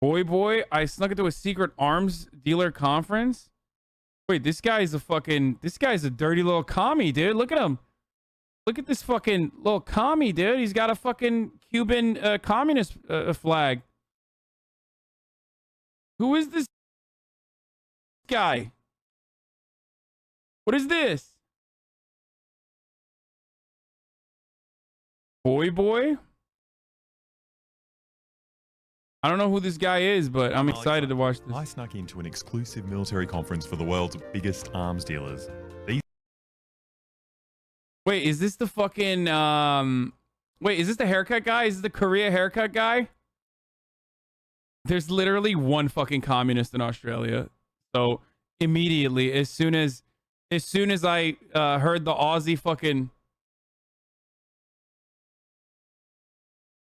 Boy, I snuck into a secret arms dealer conference. Wait, this guy's a dirty little commie, dude. Look at him. Look at this fucking little commie, dude. He's got a fucking Cuban communist flag. Who is this guy? What is this? Boy? I don't know who this guy is, but I'm excited to watch this. I snuck into an exclusive military conference for the world's biggest arms dealers. Wait, is this the fucking wait, is this the haircut guy? Is this the Korea haircut guy? There's literally one fucking communist in Australia. So immediately, as soon as I heard the Aussie fucking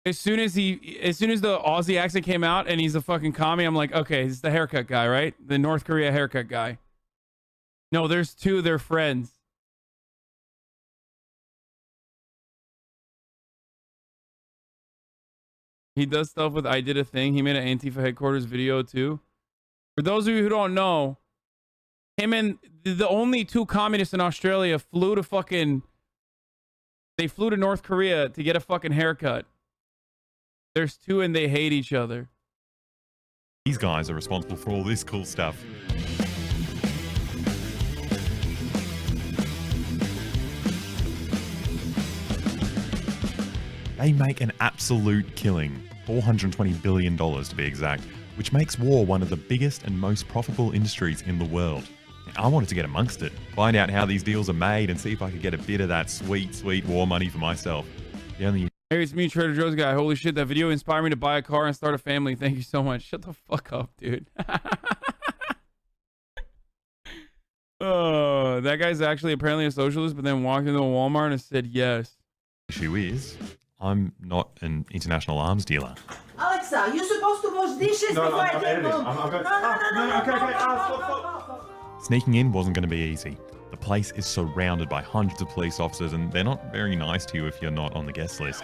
as soon as the Aussie accent came out and he's a fucking commie, I'm like, okay, this is the haircut guy, right? The North Korea haircut guy. No, there's two, they're friends. He does stuff with I Did a Thing. He made an Antifa headquarters video too. For those of you who don't know, him and the only two communists in Australia flew to North Korea to get a fucking haircut. There's two and they hate each other. These guys are responsible for all this cool stuff. They make an absolute killing, $420 billion to be exact, which makes war one of the biggest and most profitable industries in the world. I wanted to get amongst it, find out how these deals are made and see if I could get a bit of that sweet, sweet war money for myself. The only Hey, it's me, Trader Joe's guy. Holy shit, that video inspired me to buy a car and start a family. Thank you so much. Shut the fuck up, dude. Oh, that guy's actually apparently a socialist, but then walked into a Walmart and said yes. issue is, I'm not an international arms dealer. Alexa, you're supposed to wash dishes before I get home. Okay. Sneaking in wasn't going to be easy. The place is surrounded by hundreds of police officers and they're not very nice to you if you're not on the guest list.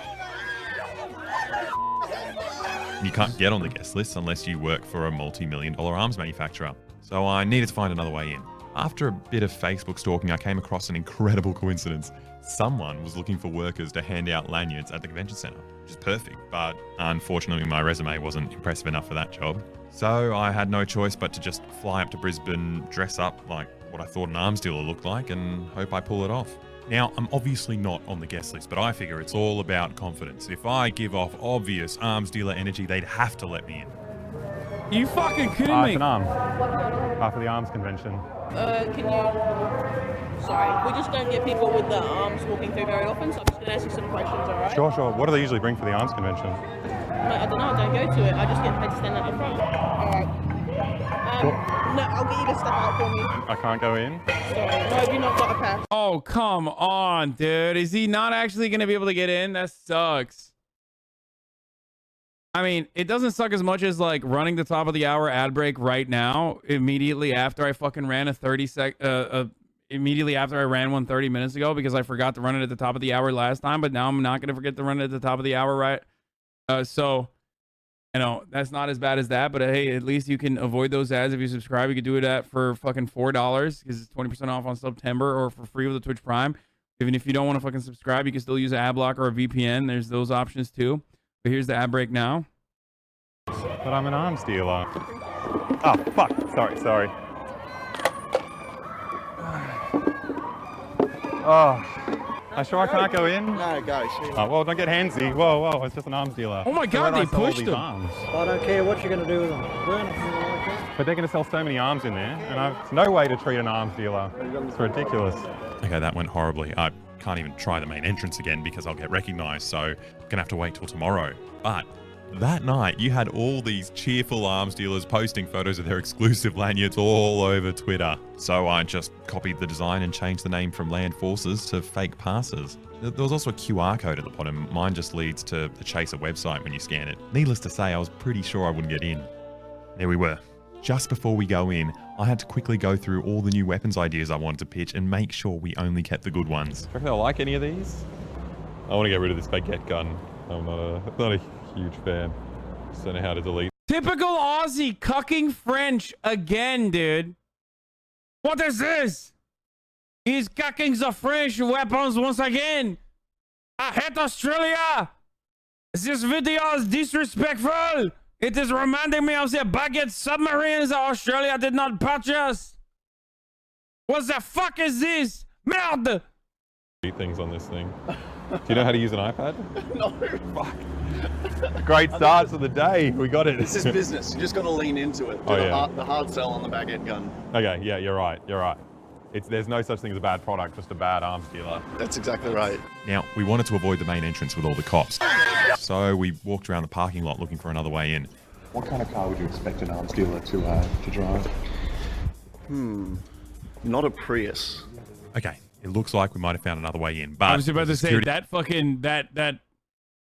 You can't get on the guest list unless you work for a multi-million-dollar arms manufacturer. So I needed to find another way in. After a bit of Facebook stalking, I came across an incredible coincidence. Someone was looking for workers to hand out lanyards at the convention center, which is perfect, but unfortunately my resume wasn't impressive enough for that job. So I had no choice but to just fly up to Brisbane, dress up like what I thought an arms dealer looked like, and hope I pull it off. Now, I'm obviously not on the guest list, but I figure it's all about confidence. If I give off obvious arms dealer energy, they'd have to let me in. You fucking kidding me? It's an arm. After the arms convention. Can you... Sorry, we just don't get people with the arms walking through very often, so I'm just going to ask you some questions, alright? Sure. What do they usually bring for the arms convention? I don't know, I don't go to it. I just get paid to stand at the front. Alright. No, I'll get you to step out for me. I can't go in? Sorry, no, have you not got a pass? Oh, come on, dude. Is he not actually going to be able to get in? That sucks. I mean, it doesn't suck as much as like running the top of the hour ad break right now, immediately after I fucking ran immediately after I ran one 30 minutes ago because I forgot to run it at the top of the hour last time, but now I'm not going to forget to run it at the top of the hour, right? So, you know, that's not as bad as that, but hey, at least you can avoid those ads if you subscribe. You can do it at for fucking $4 because it's 20% off on September, or for free with the Twitch Prime. Even if you don't want to fucking subscribe, you can still use an ad blocker or a VPN. There's those options too. But here's the ad break now. But I'm an arms dealer. Oh, fuck. Sorry. Oh. Are you sure I can't go in? No, go. Oh, well, don't get handsy. Whoa, it's just an arms dealer. Oh my God, they pushed him. Arms? I don't care what you're going to do with them. Burn them. But they're going to sell so many arms in there, and there's no way to treat an arms dealer. It's ridiculous. Okay, that went horribly. I can't even try the main entrance again because I'll get recognized, so I'm gonna have to wait till tomorrow. But that night, you had all these cheerful arms dealers posting photos of their exclusive lanyards all over Twitter. So I just copied the design and changed the name from Land Forces to Fake Passes. There was also a QR code at the bottom. Mine just leads to the Chaser website when you scan it. Needless to say, I was pretty sure I wouldn't get in. There we were. Just before we go in, I had to quickly go through all the new weapons ideas I wanted to pitch and make sure we only kept the good ones. Do you reckon they'll like any of these? I want to get rid of this baguette gun. I'm not a huge fan. Just don't know how to delete. Typical Aussie cucking French again, dude. What is this? He's cucking the French weapons once again. I hate Australia. This video is disrespectful. It is reminding me of the baguette submarines that Australia did not purchase. What the fuck is this? Merde! Things on this thing. Do you know how to use an iPad? No. Fuck. Great start to the day. We got it. This is business. You just got to lean into it. Do the hard sell on the baguette gun. Okay, yeah, you're right. You're right. There's no such thing as a bad product, just a bad arms dealer. That's exactly right. Now, we wanted to avoid the main entrance with all the cops. So we walked around the parking lot looking for another way in. What kind of car would you expect an arms dealer to drive? Not a Prius. Okay, it looks like we might have found another way in, but I was about to say security that fucking that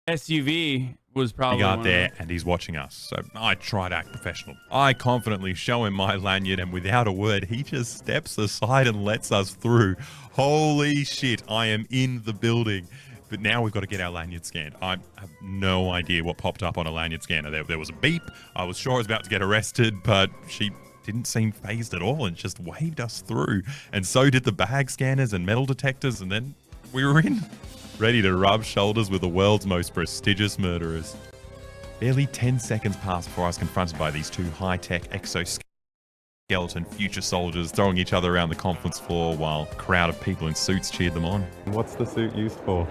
SUV was probably guard one there, of and he's watching us. So I try to act professional. I confidently show him my lanyard, and without a word, he just steps aside and lets us through. Holy shit, I am in the building. But now we've got to get our lanyard scanned. I have no idea what popped up on a lanyard scanner. There was a beep. I was sure I was about to get arrested, but she didn't seem phased at all and just waved us through. And so did the bag scanners and metal detectors, and then we were in. Ready to rub shoulders with the world's most prestigious murderers. Barely 10 seconds passed before I was confronted by these two high-tech exoskeleton future soldiers throwing each other around the conference floor while a crowd of people in suits cheered them on. What's the suit used for?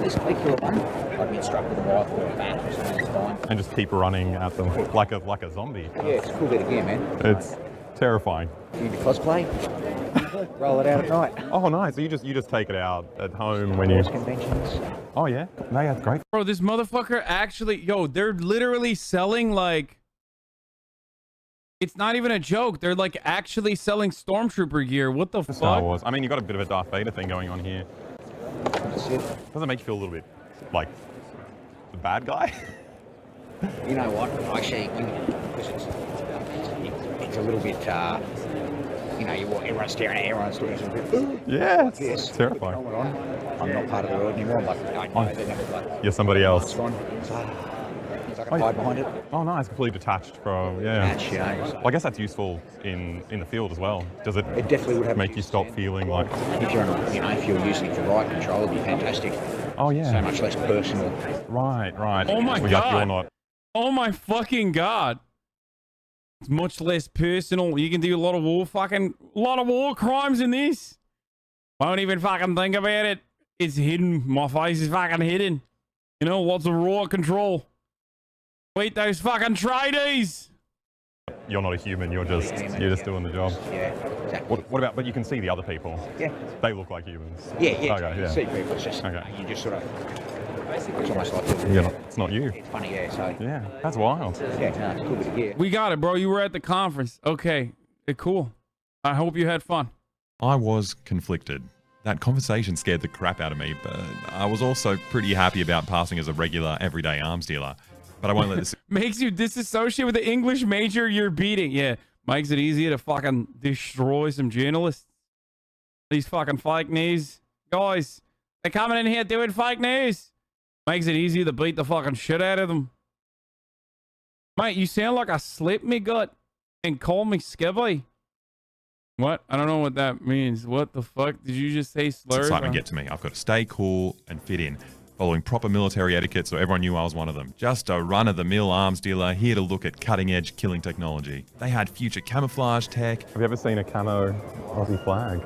This particular one, I'd be struck with a rifle or a bat or something, it's fine. And just keep running at them like a zombie. Yeah, it's a cool bit of gear, man. It's terrifying. You do cosplay, roll it out at night. Oh, nice. So you just take it out at home when you... Conventions. Oh, yeah? No, yeah, that's great. Bro, this motherfucker actually, yo, they're literally selling like, it's not even a joke. They're like actually selling Stormtrooper gear. What the Star fuck? Wars. I mean, you got a bit of a Darth Vader thing going on here. That's it. Doesn't it make you feel a little bit like the bad guy? You know what? Actually, it's a little bit, you know, everyone's staring at everyone's doing something. Yeah, it's Yes. terrifying. I'm not part of the world anymore. Like, I know that like, You're somebody else. so I can hide behind it. Oh, nice. Completely detached from, yeah. Match, you know. Well, I guess that's useful in the field as well. Does it It definitely would have make you stop feeling like, If you're, if you're using it for right control, it'd be fantastic. oh, yeah. So much less personal. Right. Oh my Well, God. You're not. Oh my fucking God. It's much less personal. You can do a lot of war crimes in this. Won't even fucking think about it. It's hidden. My face is fucking hidden. You know, lots of raw control. Wait, those fucking tradies. You're not a human. You're just doing the job. Yeah, exactly. What about? But you can see the other people. Yeah. They look like humans. Yeah. Okay, yeah. See people, it's just, Okay. You just sort of, it's almost like, It's not you. it's funny, yeah, so, Yeah, that's wild. yeah, no, it's a cool bit of gear. We got it, bro. You were at the conference. Okay. Cool. I hope you had fun. I was conflicted. That conversation scared the crap out of me, but I was also pretty happy about passing as a regular, everyday arms dealer. But I won't let this... Makes you disassociate with the English major you're beating. Yeah. Makes it easier to fucking destroy some journalists. These fucking fake news guys. They're coming in here doing fake news. Makes it easier to beat the fucking shit out of them. Mate, you sound like I slipped me gut and called me skibby. What? I don't know what that means. What the fuck? Did you just say slurs? excitement get to me. I've got to stay cool and fit in, following proper military etiquette so everyone knew I was one of them. Just a run-of-the-mill arms dealer here to look at cutting-edge killing technology. They had future camouflage tech. Have you ever seen a camo Aussie flag?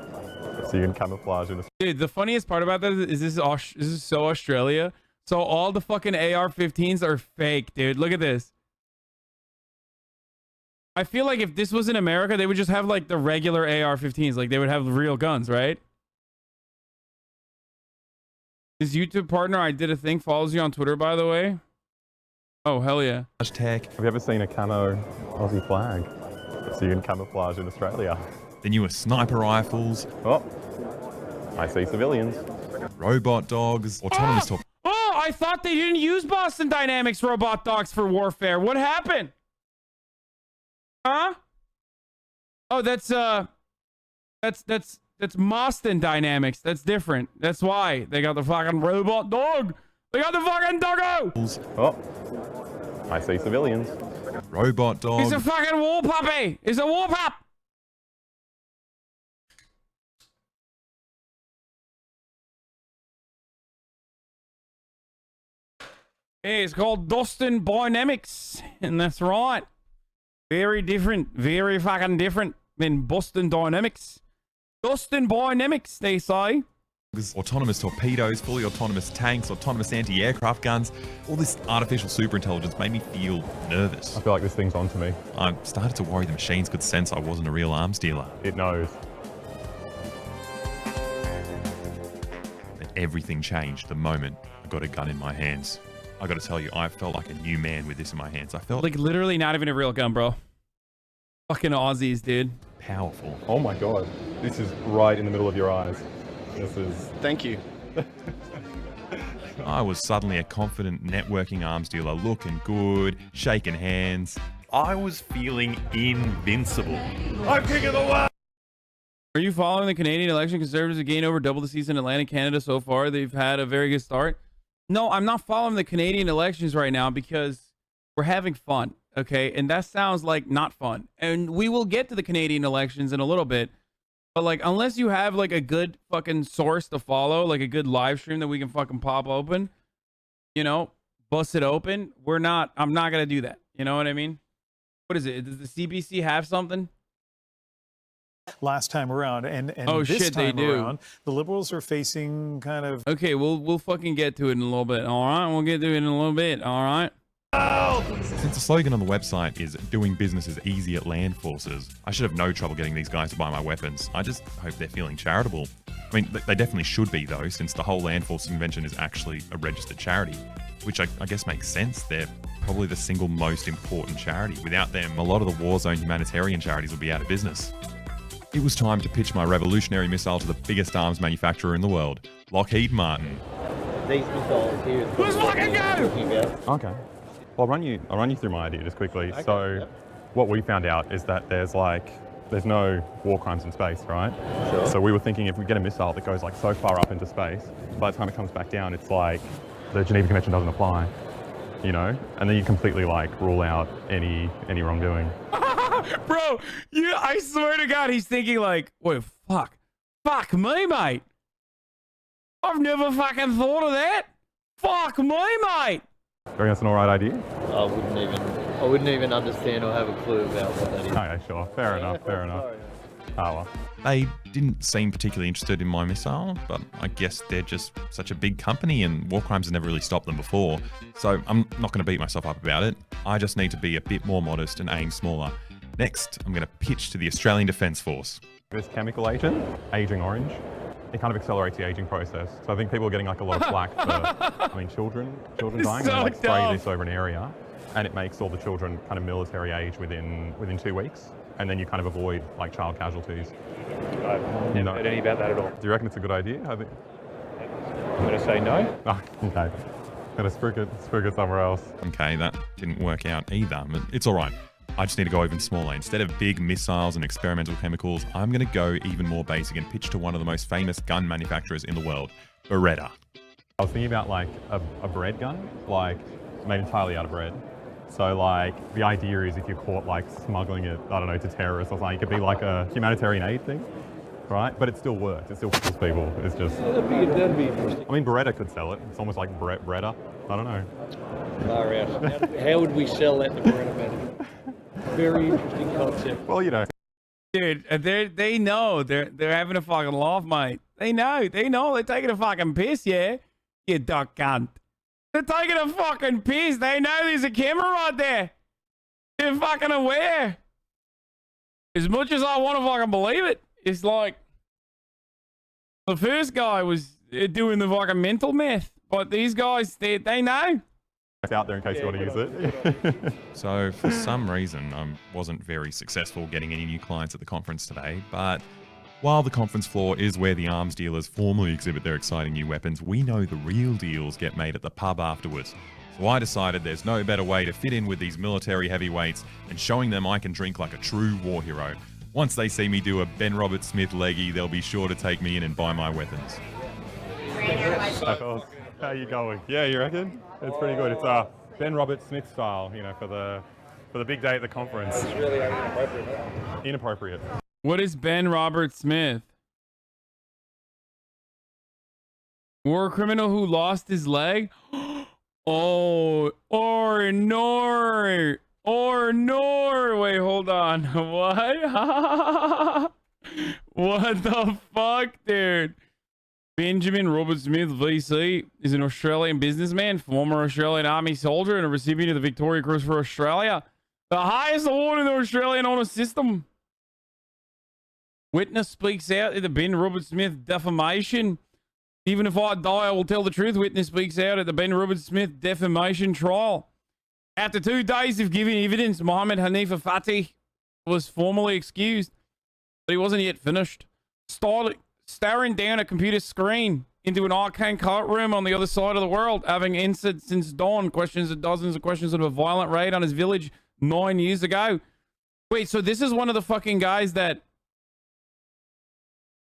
So you can camouflage in the... Dude, the funniest part about that is this is so Australia. So all the fucking AR-15s are fake, dude. Look at this. I feel like if this was in America, they would just have like the regular AR-15s. Like they would have real guns, right? His YouTube partner, I did a thing, follows you on Twitter, by the way. Oh, hell yeah. Tech. Have you ever seen a camo Aussie flag? So you can camouflage in Australia. The newest sniper rifles. Oh, I see civilians. Robot dogs. Autonomous Oh, I thought they didn't use Boston Dynamics robot dogs for warfare. What happened? Huh? Oh, that's Boston Dynamics. That's different. That's why they got the fucking robot dog. They got the fucking doggo. Oh, I see civilians. Robot dog. It's a fucking war puppy. It's a war pup. Yeah, it's called Boston Dynamics, and that's right. Very different, very fucking different than Boston Dynamics. Boston Dynamics, they say. Autonomous torpedoes, fully autonomous tanks, autonomous anti-aircraft guns. All this artificial superintelligence made me feel nervous. I feel like this thing's onto me. I started to worry the machines could sense I wasn't a real arms dealer. It knows. But everything changed the moment I got a gun in my hands. I got to tell you, I felt like a new man with this in my hands. I felt like literally not even a real gun, bro. Fucking Aussies, dude. Powerful. Oh my god. This is right in the middle of your eyes. This is... Thank you. I was suddenly a confident networking arms dealer, looking good, shaking hands. I was feeling invincible. I'm king of the world! Are you following the Canadian election? Conservatives have gained over double the seats in Atlantic Canada so far. They've had a very good start. No, I'm not following the Canadian elections right now because we're having fun, okay? And that sounds like not fun. And we will get to the Canadian elections in a little bit. But, like, unless you have, like, a good fucking source to follow, like a good live stream that we can fucking pop open, you know, bust it open, I'm not going to do that. You know what I mean? What is it? Does the CBC have something? Last time around, and oh, this shit, time they do. around, the Liberals are facing kind of... Okay, we'll fucking get to it in a little bit, all right? We'll get to it in a little bit, all right? Since the slogan on the website is doing business is easy at land forces, I should have no trouble getting these guys to buy my weapons. I just hope they're feeling charitable. I mean, they definitely should be, though, since the whole Land Forces Convention is actually a registered charity, which I guess makes sense. They're probably the single most important charity. Without them, a lot of the war zone humanitarian charities would be out of business. It was time to pitch my revolutionary missile to the biggest arms manufacturer in the world, Lockheed Martin. These missiles here. Let's fucking go! Okay. Well, I'll run you through my idea just quickly. Okay, so, what we found out is that there's no war crimes in space, right? Sure. So we were thinking if we get a missile that goes like so far up into space, by the time it comes back down, it's like the Geneva Convention doesn't apply, you know? And then you completely like rule out any wrongdoing. Bro, I swear to God, he's thinking like, wait, fuck me, mate. I've never fucking thought of that. Fuck me, mate. Do you think that's an alright idea? I wouldn't even understand or have a clue about what that is. Okay, sure. Fair enough. Oh well. They didn't seem particularly interested in my missile, but I guess they're just such a big company and war crimes have never really stopped them before. So I'm not going to beat myself up about it. I just need to be a bit more modest and aim smaller. Next, I'm going to pitch to the Australian Defence Force. This chemical agent, Aging Orange, it kind of accelerates the aging process. So I think people are getting like a lot of flack for, children dying. So and they spray dumb. this over an area, and it makes all the children kind of military age within 2 weeks, and then you kind of avoid like child casualties. I've never heard any about that at all. Do you reckon it's a good idea? I'm going to say no. Oh, okay. Gotta sprig it somewhere else. Okay, that didn't work out either, but it's all right. I just need to go even smaller. Instead of big missiles and experimental chemicals, I'm going to go even more basic and pitch to one of the most famous gun manufacturers in the world, Beretta. I was thinking about like a bread gun, like made entirely out of bread. So like the idea is if you're caught like smuggling it, I don't know, to terrorists or something, it could be like a humanitarian aid thing, right? But it still works. It still kills people. It's just... That'd be interesting. I mean, Beretta could sell it. It's almost like Bretta. I don't know. Far out. How would we sell that to Beretta management? Very interesting concept. Well, you know. Dude, they know they're having a fucking laugh, mate. They know they're taking a fucking piss, yeah? You duck cunt. They're taking a fucking piss. They know there's a camera right there. They're fucking aware. As much as I want to fucking believe it, it's like the first guy was doing the fucking mental math, but these guys, they know. It's out there in case you want to use it. So for some reason, I wasn't very successful getting any new clients at the conference today, but while the conference floor is where the arms dealers formally exhibit their exciting new weapons, we know the real deals get made at the pub afterwards. So I decided there's no better way to fit in with these military heavyweights than showing them I can drink like a true war hero. Once they see me do a Ben Robert Smith leggy, they'll be sure to take me in and buy my weapons. How you going? Yeah, you reckon? It's pretty good. It's Ben Robert Smith style, you know, for the for the big day at the conference. It's really inappropriate. Huh? Inappropriate. What is Ben Robert Smith? War criminal who lost his leg? Oh, or Nor. Wait, hold on. What? What the fuck, dude? Benjamin Robert Smith, VC, is an Australian businessman, former Australian Army soldier, and a recipient of the Victoria Cross for Australia, the highest award in the Australian honour system. Witness speaks out in the Ben Robert Smith defamation. Even if I die, I will tell the truth. Witness speaks out at the Ben Robert Smith defamation trial. After 2 days of giving evidence, Mohammed Hanifa Fatih was formally excused, but he wasn't yet finished. Staring down a computer screen into an arcane courtroom on the other side of the world, having answered since dawn questions of dozens of questions of a violent raid on his village 9 years ago. Wait, so this is one of the fucking guys that...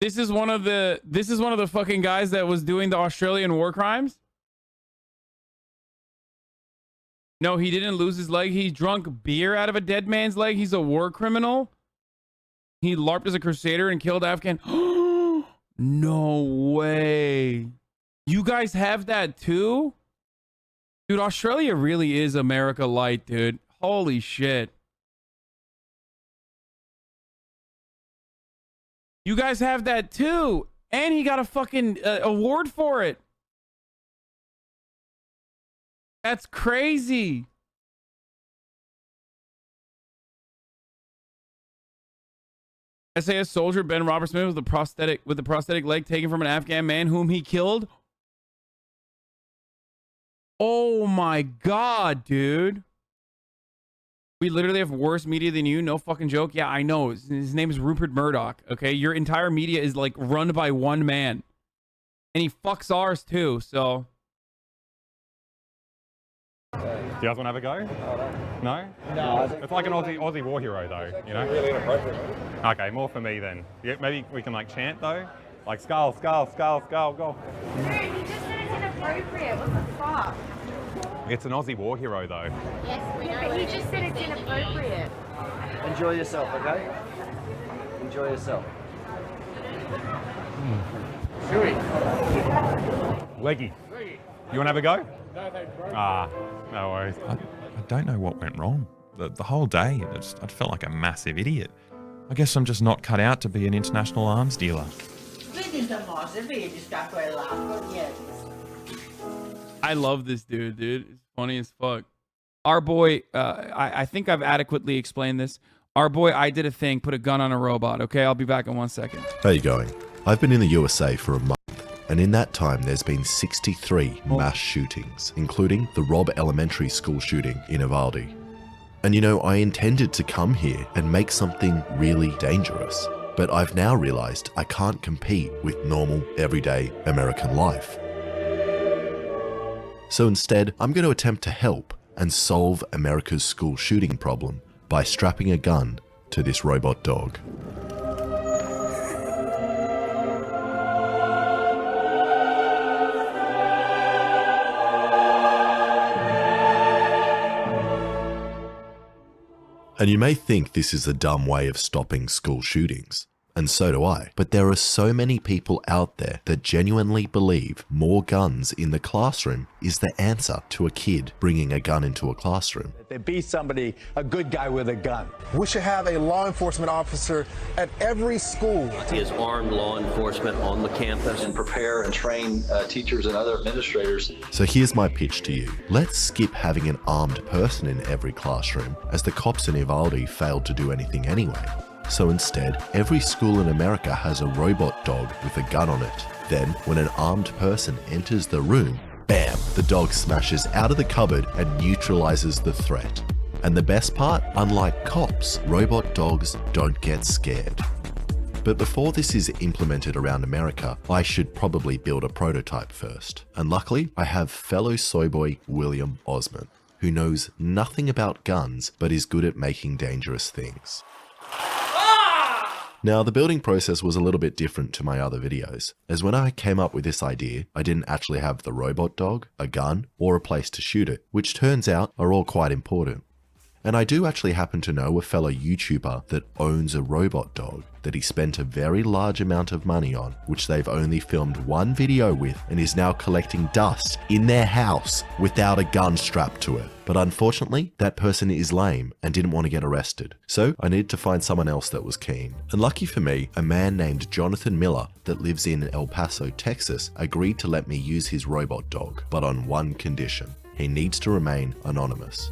This is one of the fucking guys that was doing the Australian war crimes? No, he didn't lose his leg. He drunk beer out of a dead man's leg. He's a war criminal. He LARPed as a crusader and killed Afghan... No way. You guys have that too? Dude, Australia really is America light, dude. Holy shit. You guys have that too. And he got a fucking award for it. That's crazy. SAS soldier Ben Robert Smith with the prosthetic leg taken from an Afghan man whom he killed. Oh my god, dude. We literally have worse media than you. No fucking joke. Yeah, I know. His name is Rupert Murdoch. Okay, your entire media is like run by one man, and he fucks ours too. So. Do you guys want to have a go? No? No. It's like an Aussie war hero, though, you know? Really inappropriate. Okay, more for me then. Yeah, maybe we can like chant though, like skull, skull, skull, skull, go. Dude, he just said it's inappropriate. What the fuck? It's an Aussie war hero though. Yes, we know. But he just said it's inappropriate. Enjoy yourself, okay? Enjoy yourself. Leggy. You want to have a go? No, thanks, bro. Ah, no worries. I don't know what went wrong. The whole day, I felt like a massive idiot. I guess I'm just not cut out to be an international arms dealer. I love this dude. It's funny as fuck. Our boy, I think I've adequately explained this. Our boy, I did a thing, put a gun on a robot. Okay, I'll be back in 1 second. How you going? I've been in the USA for a month, and in that time there's been 63 mass shootings, including the Robb Elementary School shooting in Uvalde. And you know, I intended to come here and make something really dangerous, but I've now realized I can't compete with normal, everyday American life. So instead, I'm going to attempt to help and solve America's school shooting problem by strapping a gun to this robot dog. And you may think this is a dumb way of stopping school shootings, and so do I, but there are so many people out there that genuinely believe more guns in the classroom is the answer to a kid bringing a gun into a classroom. If they beat somebody, a good guy with a gun. We should have a law enforcement officer at every school. Is armed law enforcement on the campus and prepare and train teachers and other administrators. So here's my pitch to you. Let's skip having an armed person in every classroom, as the cops in Uvalde failed to do anything anyway. So instead, every school in America has a robot dog with a gun on it. Then, when an armed person enters the room, bam, the dog smashes out of the cupboard and neutralizes the threat. And the best part, unlike cops, robot dogs don't get scared. But before this is implemented around America, I should probably build a prototype first. And luckily, I have fellow soyboy William Osman, who knows nothing about guns but is good at making dangerous things. Now, the building process was a little bit different to my other videos, as when I came up with this idea, I didn't actually have the robot dog, a gun, or a place to shoot it, which turns out are all quite important. And I do actually happen to know a fellow YouTuber that owns a robot dog that he spent a very large amount of money on, which they've only filmed one video with, and is now collecting dust in their house without a gun strapped to it. But unfortunately, that person is lame and didn't want to get arrested. So I needed to find someone else that was keen. And lucky for me, a man named Jonathan Miller that lives in El Paso, Texas, agreed to let me use his robot dog, but on one condition. He needs to remain anonymous.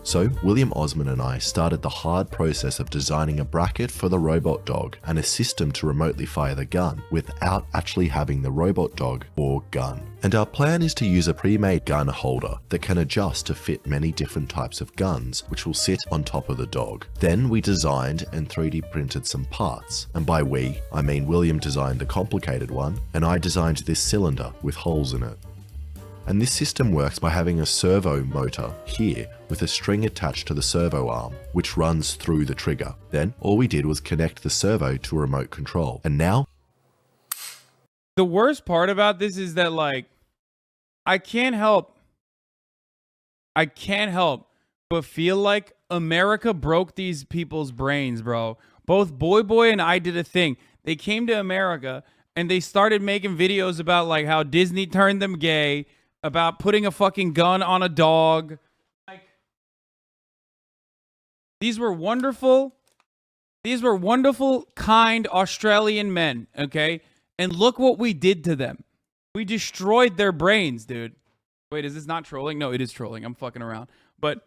So William Osman and I started the hard process of designing a bracket for the robot dog and a system to remotely fire the gun without actually having the robot dog or gun. And our plan is to use a pre-made gun holder that can adjust to fit many different types of guns, which will sit on top of the dog. Then we designed and 3D printed some parts. And by we, I mean William designed the complicated one, and I designed this cylinder with holes in it. And this system works by having a servo motor here with a string attached to the servo arm, which runs through the trigger. Then all we did was connect the servo to a remote control. And now... The worst part about this is that, like, I can't help but feel like America broke these people's brains, bro. Both Boy and I did a thing. They came to America and they started making videos about, like, how Disney turned them gay, about putting a fucking gun on a dog. Like, these were wonderful, kind Australian men, okay? And look what we did to them. We destroyed their brains, dude. Wait, is this not trolling? No, it is trolling. I'm fucking around. But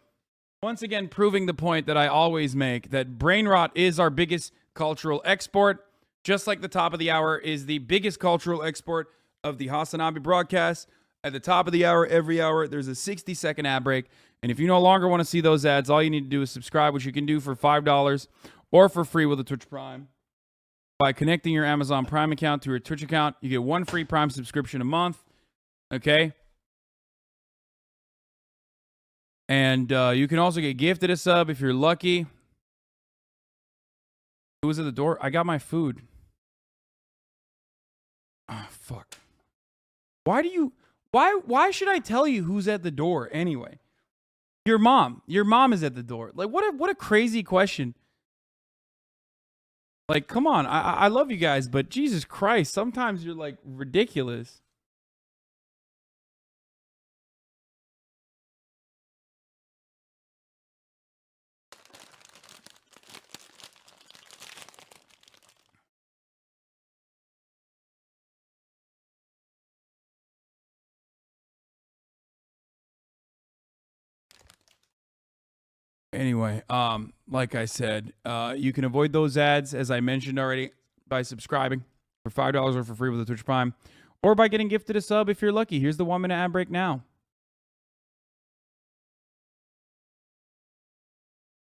once again, proving the point that I always make, that brain rot is our biggest cultural export, just like the top of the hour is the biggest cultural export of the Hasanabi broadcast. At the top of the hour, every hour, there's a 60-second ad break. And if you no longer want to see those ads, all you need to do is subscribe, which you can do for $5 or for free with a Twitch Prime. By connecting your Amazon Prime account to your Twitch account, you get one free Prime subscription a month. Okay? And you can also get gifted a sub if you're lucky. Who was at the door? I got my food. Oh, fuck. Why should I tell you who's at the door anyway? Your mom. Your mom is at the door. Like, what a crazy question. Like, come on. I love you guys, but Jesus Christ, sometimes you're, like, ridiculous. Anyway, like I said, you can avoid those ads, as I mentioned already, by subscribing for $5 or for free with a Twitch Prime, or by getting gifted a sub if you're lucky. Here's the 1-minute ad break now.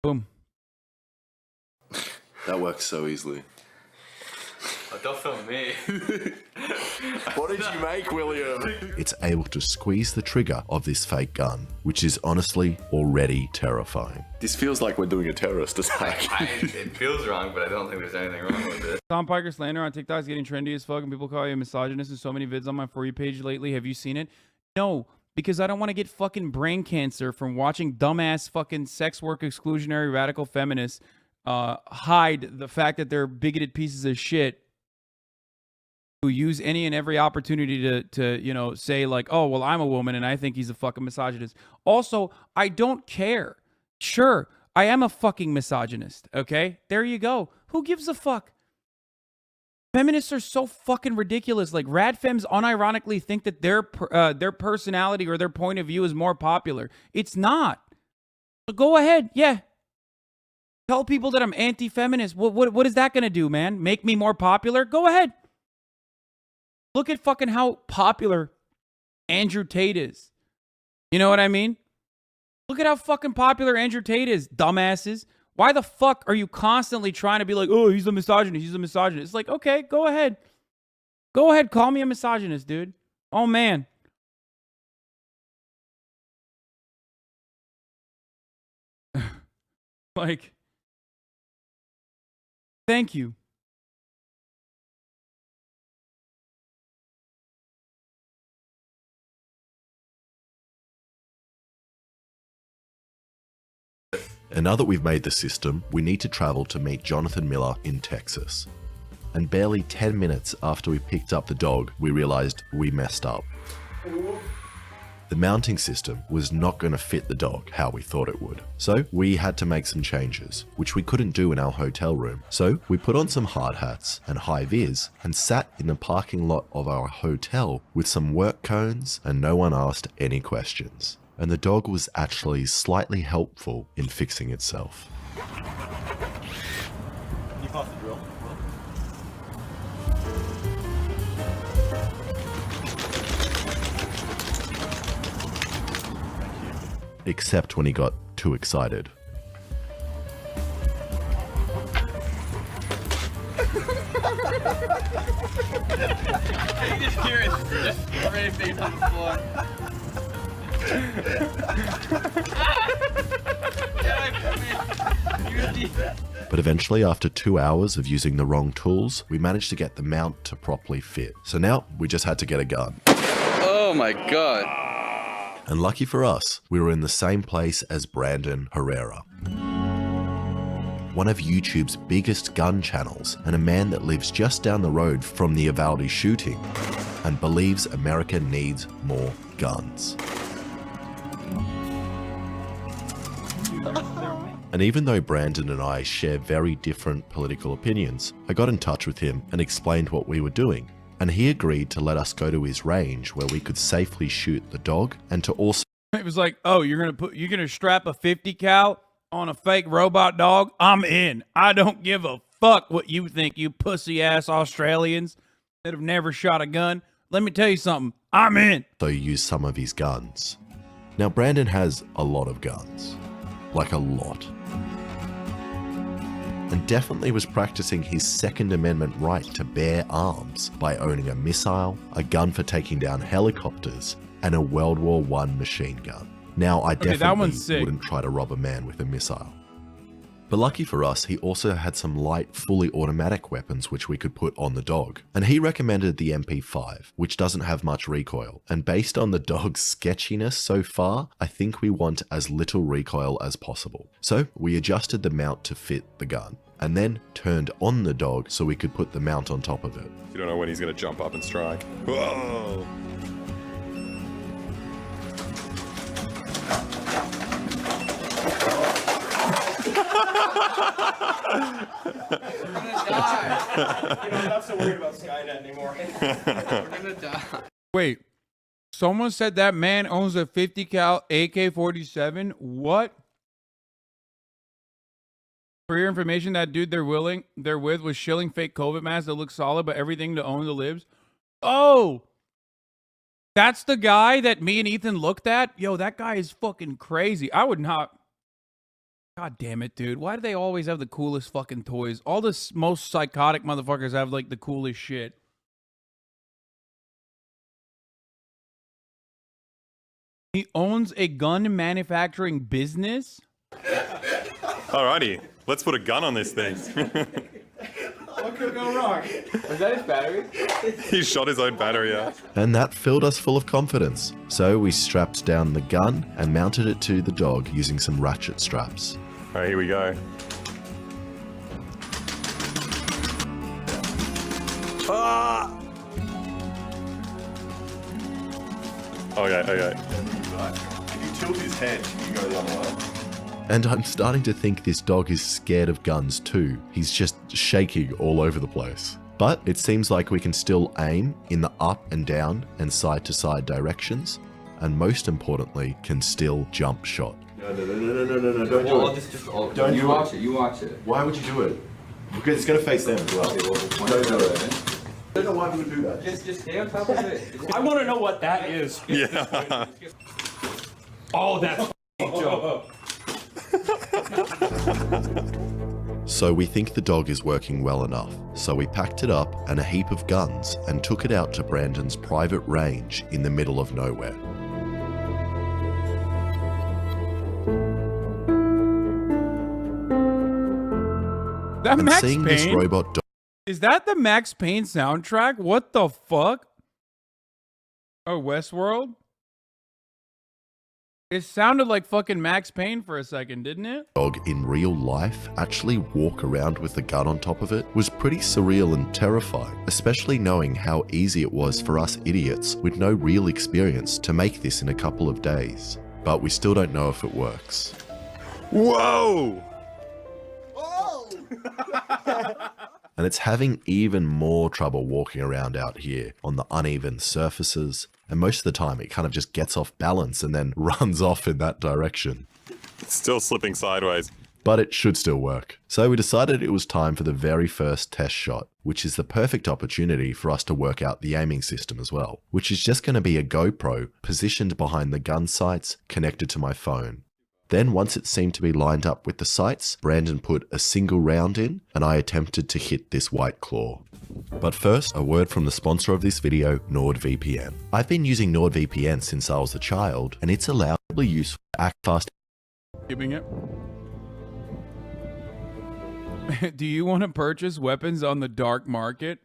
Boom. That works so easily. Don't film me. What did you make, William? It's able to squeeze the trigger of this fake gun, which is honestly already terrifying. This feels like we're doing a terrorist attack. It feels wrong, but I don't think there's anything wrong with it. Hasan Piker slander on TikTok is getting trendy as fuck, and people call you a misogynist in so many vids on my For You page lately. Have you seen it? No, because I don't want to get fucking brain cancer from watching dumbass fucking sex work exclusionary radical feminists hide the fact that they're bigoted pieces of shit who use any and every opportunity to you know, say like, oh, well, I'm a woman and I think he's a fucking misogynist. Also, I don't care. Sure, I am a fucking misogynist, okay? There you go. Who gives a fuck? Feminists are so fucking ridiculous. Like, rad femmes unironically think that their personality or their point of view is more popular. It's not. So go ahead, yeah. Tell people that I'm anti-feminist. What is that going to do, man? Make me more popular? Go ahead. Look at fucking how popular Andrew Tate is. You know what I mean? Look at how fucking popular Andrew Tate is, dumbasses. Why the fuck are you constantly trying to be like, oh, he's a misogynist, he's a misogynist? It's like, okay, go ahead. Go ahead, call me a misogynist, dude. Oh, man. Like, thank you. And now that we've made the system, we need to travel to meet Jonathan Miller in Texas. And barely 10 minutes after we picked up the dog, we realized we messed up. The mounting system was not going to fit the dog how we thought it would. So we had to make some changes, which we couldn't do in our hotel room. So we put on some hard hats and high vis and sat in the parking lot of our hotel with some work cones, and no one asked any questions. And the dog was actually slightly helpful in fixing itself. You pass the drill. Except when he got too excited. You just hear it just spray face on the floor. But eventually, after 2 hours of using the wrong tools, we managed to get the mount to properly fit. So now we just had to get a gun. Oh my god. And lucky for us, we were in the same place as Brandon Herrera, one of YouTube's biggest gun channels, and a man that lives just down the road from the Uvalde shooting and believes America needs more guns. And even though Brandon and I share very different political opinions, I got in touch with him and explained what we were doing. And he agreed to let us go to his range where we could safely shoot the dog and to also... It was like, oh, you're gonna strap a 50 cal on a fake robot dog? I'm in. I don't give a fuck what you think, you pussy ass Australians that have never shot a gun. Let me tell you something. I'm in. So use some of his guns. Now, Brandon has a lot of guns. Like a lot. And definitely was practicing his Second Amendment right to bear arms by owning a missile, a gun for taking down helicopters, and a World War I machine gun. Now, I definitely wouldn't try to rob a man with a missile. But lucky for us, he also had some light, fully automatic weapons which we could put on the dog. And he recommended the MP5, which doesn't have much recoil. And based on the dog's sketchiness so far, I think we want as little recoil as possible. So we adjusted the mount to fit the gun, and then turned on the dog so we could put the mount on top of it. You don't know when he's going to jump up and strike. Whoa! I'm not so worried about Skynet anymore. We're gonna die. Wait, someone said that man owns a 50 cal AK-47. What? For your information, that dude they're with was shilling fake COVID masks that look solid, but everything to own the libs. Oh, that's the guy that me and Ethan looked at. Yo, that guy is fucking crazy. I would not. God damn it, dude. Why do they always have the coolest fucking toys? All the most psychotic motherfuckers have like the coolest shit. He owns a gun manufacturing business? Alrighty, let's put a gun on this thing. What could go wrong? Was that his battery? He shot his own battery out. And that filled us full of confidence. So we strapped down the gun and mounted it to the dog using some ratchet straps. Alright, here we go. Ah! Okay. If you tilt his head, you go the other way. And I'm starting to think this dog is scared of guns too. He's just shaking all over the place. But it seems like we can still aim in the up and down and side to side directions. And most importantly, can still jump shot. No, don't do it. Don't you watch it, you watch it. Why would you do it? Because it's going to face them as well. Don't do it. I don't know why people do that. Just stay on top of it. I want to know what that is. Yeah. Oh, that's joke. So we think the dog is working well enough. So we packed it up and a heap of guns and took it out to Brandon's private range in the middle of nowhere. That And Max seeing Payne? this robot dog. Is that the Max Payne soundtrack? What the fuck? Oh, Westworld? It sounded like fucking Max Payne for a second, didn't it? Dog in real life actually walk around with the gun on top of it was pretty surreal and terrifying, especially knowing how easy it was for us idiots with no real experience to make this in a couple of days. But we still don't know if it works. Whoa! And it's having even more trouble walking around out here on the uneven surfaces, and most of the time it kind of just gets off balance and then runs off in that direction. It's still slipping sideways. But it should still work. So we decided it was time for the very first test shot, which is the perfect opportunity for us to work out the aiming system as well, which is just going to be a GoPro positioned behind the gun sights connected to my phone. Then once it seemed to be lined up with the sights, Brandon put a single round in and I attempted to hit this white claw. But first, a word from the sponsor of this video, NordVPN. I've been using NordVPN since I was a child, and it's allowably useful to act fast. Keeping it. Do you want to purchase weapons on the dark market,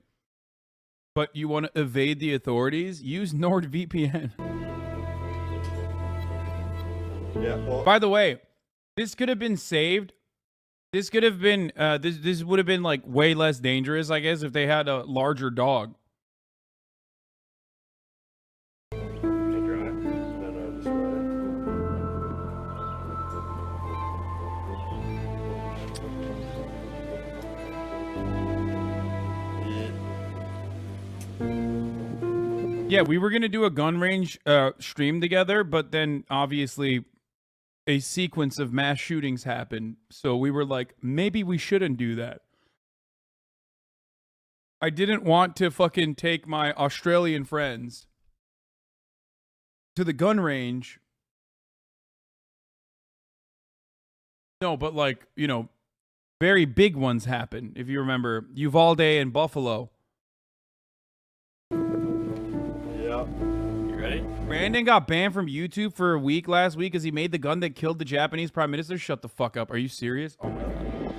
but you want to evade the authorities? Use NordVPN. Yeah. Well, by the way, this could have been saved. This could have been, this would have been like way less dangerous, I guess, if they had a larger dog. Yeah, we were going to do a gun range stream together, but then obviously a sequence of mass shootings happened. So we were like, maybe we shouldn't do that. I didn't want to fucking take my Australian friends to the gun range. No, but like, you know, very big ones happen. If you remember, Uvalde and Buffalo. Brandon got banned from YouTube for a week last week because he made the gun that killed the Japanese prime minister. Shut the fuck up. Are you serious? Oh my god.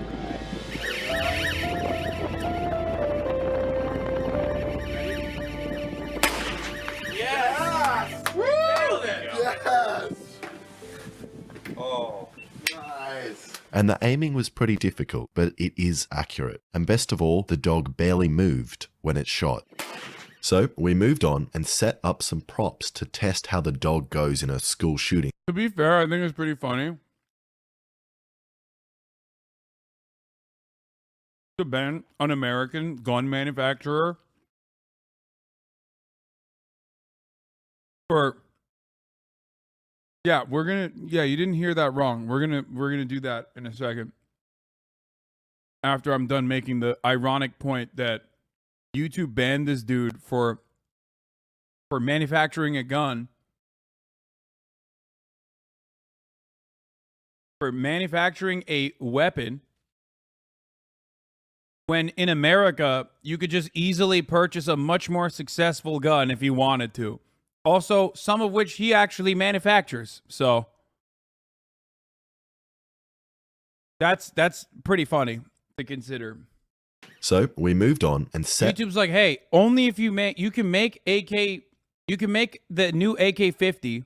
Yes! Woo! Yes! Oh, nice. And the aiming was pretty difficult, but it is accurate. And best of all, the dog barely moved when it shot. So we moved on and set up some props to test how the dog goes in a school shooting. To be fair, I think it's pretty funny to ban an American gun manufacturer for, yeah, you didn't hear that wrong. We're gonna do that in a second. After I'm done making the ironic point that YouTube banned this dude for manufacturing a gun, for manufacturing a weapon, when in America you could just easily purchase a much more successful gun if you wanted to. Also, some of which he actually manufactures. So that's pretty funny to consider. So we moved on and set. YouTube's like, hey, only if you make, you can make the new AK-50.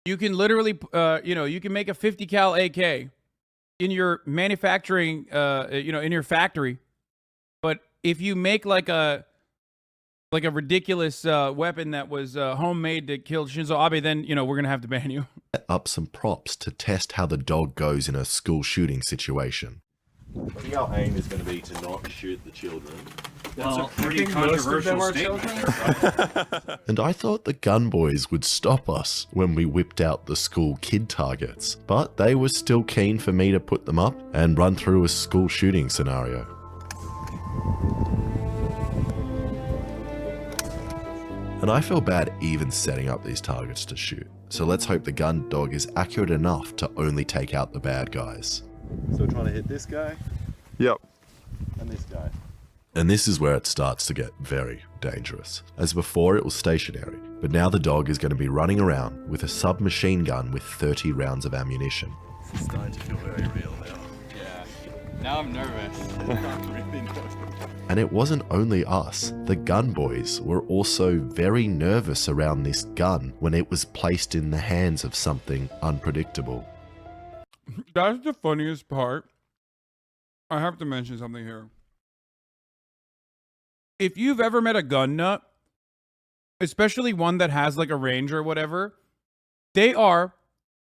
You can literally, you can make a 50 cal AK in your manufacturing, in your factory. But if you make like a ridiculous weapon that was homemade that killed Shinzo Abe, then, we're going to have to ban you. Set up some props to test how the dog goes in a school shooting situation. I think our aim is going to be to not shoot the children. That's a pretty controversial statement. And I thought the gun boys would stop us when we whipped out the school kid targets, but they were still keen for me to put them up and run through a school shooting scenario. And I feel bad even setting up these targets to shoot, so let's hope the gun dog is accurate enough to only take out the bad guys. So we're trying to hit this guy? Yep. And this guy. And this is where it starts to get very dangerous. As before, it was stationary, but now the dog is going to be running around with a submachine gun with 30 rounds of ammunition. This is starting to feel very real now. Now I'm nervous. I'm really nervous. And it wasn't only us. The gun boys were also very nervous around this gun when it was placed in the hands of something unpredictable. That's the funniest part. I have to mention something here. If you've ever met a gun nut, especially one that has like a range or whatever, they are,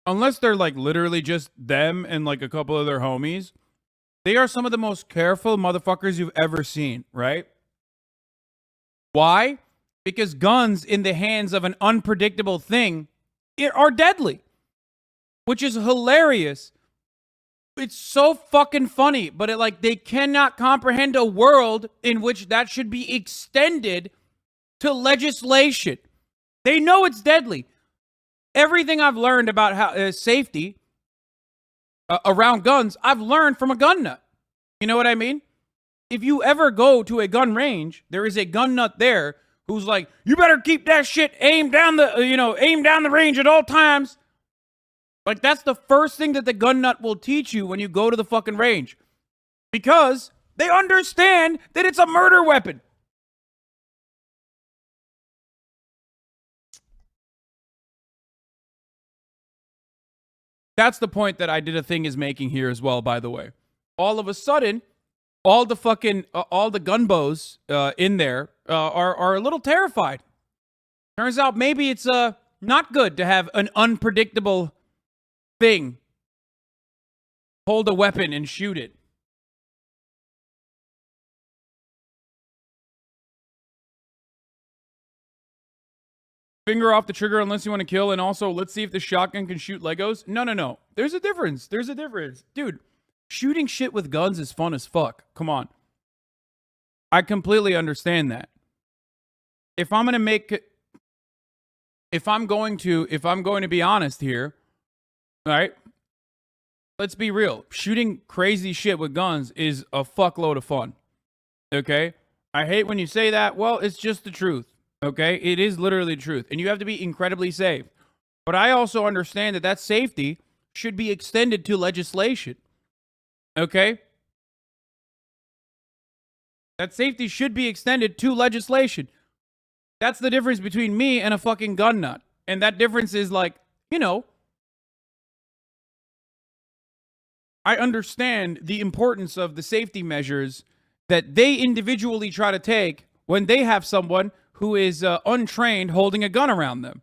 unless they're like literally just them and like a couple of their homies, they are some of the most careful motherfuckers you've ever seen, right? Why? Because guns in the hands of an unpredictable thing are deadly, which is hilarious. It's so fucking funny, but they cannot comprehend a world in which that should be extended to legislation. They know it's deadly. Everything I've learned about how safety around guns, I've learned from a gun nut. You know what I mean? If you ever go to a gun range, there is a gun nut there who's like, you better keep that shit aimed down the range at all times. Like, that's the first thing that the gun nut will teach you when you go to the fucking range. Because they understand that it's a murder weapon. That's the point that I Did a Thing is making here as well, by the way. All of a sudden, all the gunbows in there are a little terrified. Turns out maybe it's not good to have an unpredictable thing hold a weapon and shoot it. Finger off the trigger unless you want to kill, and also let's see if the shotgun can shoot Legos. No. There's a difference. Dude, shooting shit with guns is fun as fuck. Come on. I completely understand that. If I'm going to be honest here, all right, let's be real. Shooting crazy shit with guns is a fuckload of fun. Okay? I hate when you say that. Well, it's just the truth. Okay? It is literally the truth. And you have to be incredibly safe. But I also understand that safety should be extended to legislation. Okay? That safety should be extended to legislation. That's the difference between me and a fucking gun nut. And that difference is I understand the importance of the safety measures that they individually try to take when they have someone who is untrained holding a gun around them.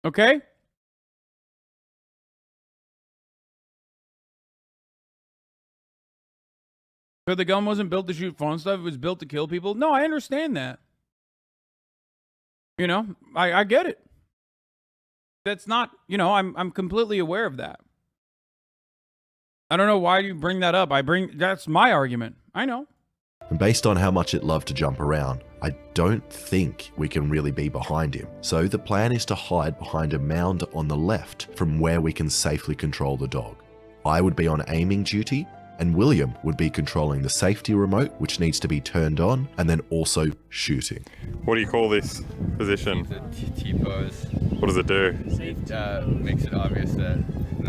Okay? So the gun wasn't built to shoot fun stuff, it was built to kill people? No, I understand that. I get it. That's not, I'm completely aware of that. I don't know why you bring that up. That's my argument. I know. And based on how much it loved to jump around, I don't think we can really be behind him. So the plan is to hide behind a mound on the left from where we can safely control the dog. I would be on aiming duty, and William would be controlling the safety remote, which needs to be turned on, and then also shooting. What do you call this position? The T-pose. What does it do? It makes it obvious that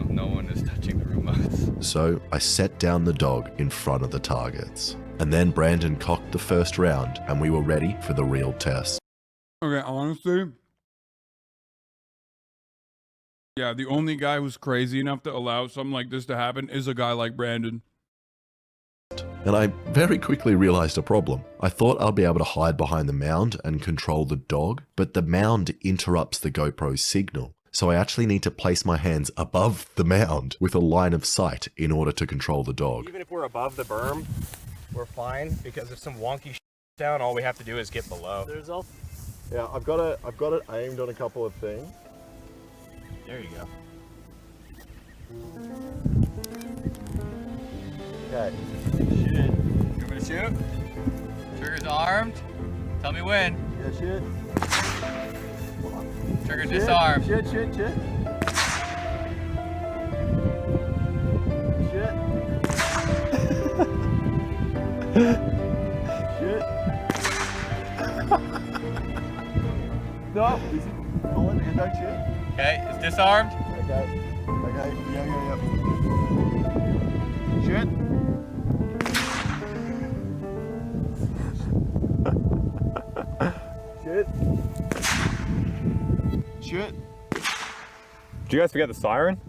no one is touching the remotes. So I set down the dog in front of the targets. And then Brandon cocked the first round, and we were ready for the real test. Okay, honestly, yeah, the only guy who's crazy enough to allow something like this to happen is a guy like Brandon. And I very quickly realized a problem. I thought I'd be able to hide behind the mound and control the dog, but the mound interrupts the GoPro signal. So I actually need to place my hands above the mound with a line of sight in order to control the dog. Even if we're above the berm, we're fine, because if some wonky shit down, all we have to do is get below. Yeah, I've got it aimed on a couple of things. There you go. Okay. Shoot. You want me to shoot? Trigger's armed. Tell me when. Yeah, shoot. Trigger disarmed. Shoot. No, easy. Pull in and don't shoot. Okay, it's disarmed. Okay, yeah. Shoot. Did you guys forget the siren?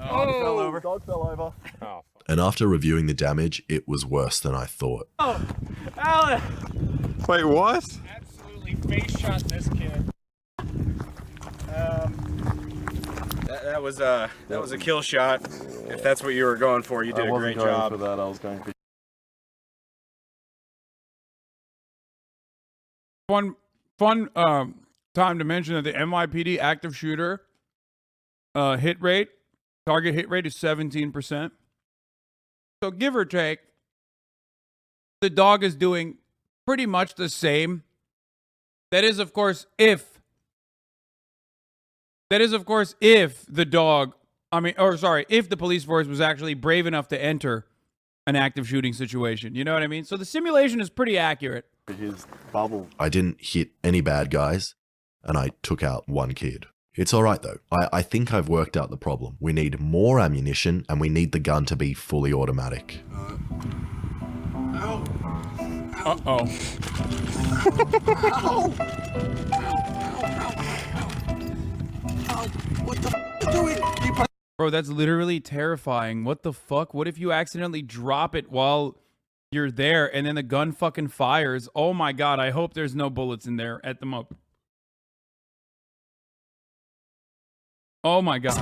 Oh, fell over. Dog fell over. Oh. And after reviewing the damage, it was worse than I thought. Oh, Alan! Wait, what? Absolutely face shot this kid. That was a kill shot. If that's what you were going for, you did a great job. For that. I was going for. Fun time to mention that the NYPD active shooter target hit rate is 17%. So give or take, the dog is doing pretty much the same. That is, of course, if the dog, if the police force was actually brave enough to enter an active shooting situation. You know what I mean? So the simulation is pretty accurate. His bubble. I didn't hit any bad guys, and I took out one kid. It's alright though. I think I've worked out the problem. We need more ammunition, and we need the gun to be fully automatic. Uh-oh. What the f are you doing? Bro, that's literally terrifying. What the fuck? What if you accidentally drop it while you're there and then the gun fucking fires? Oh my god, I hope there's no bullets in there at the moment. Oh my god.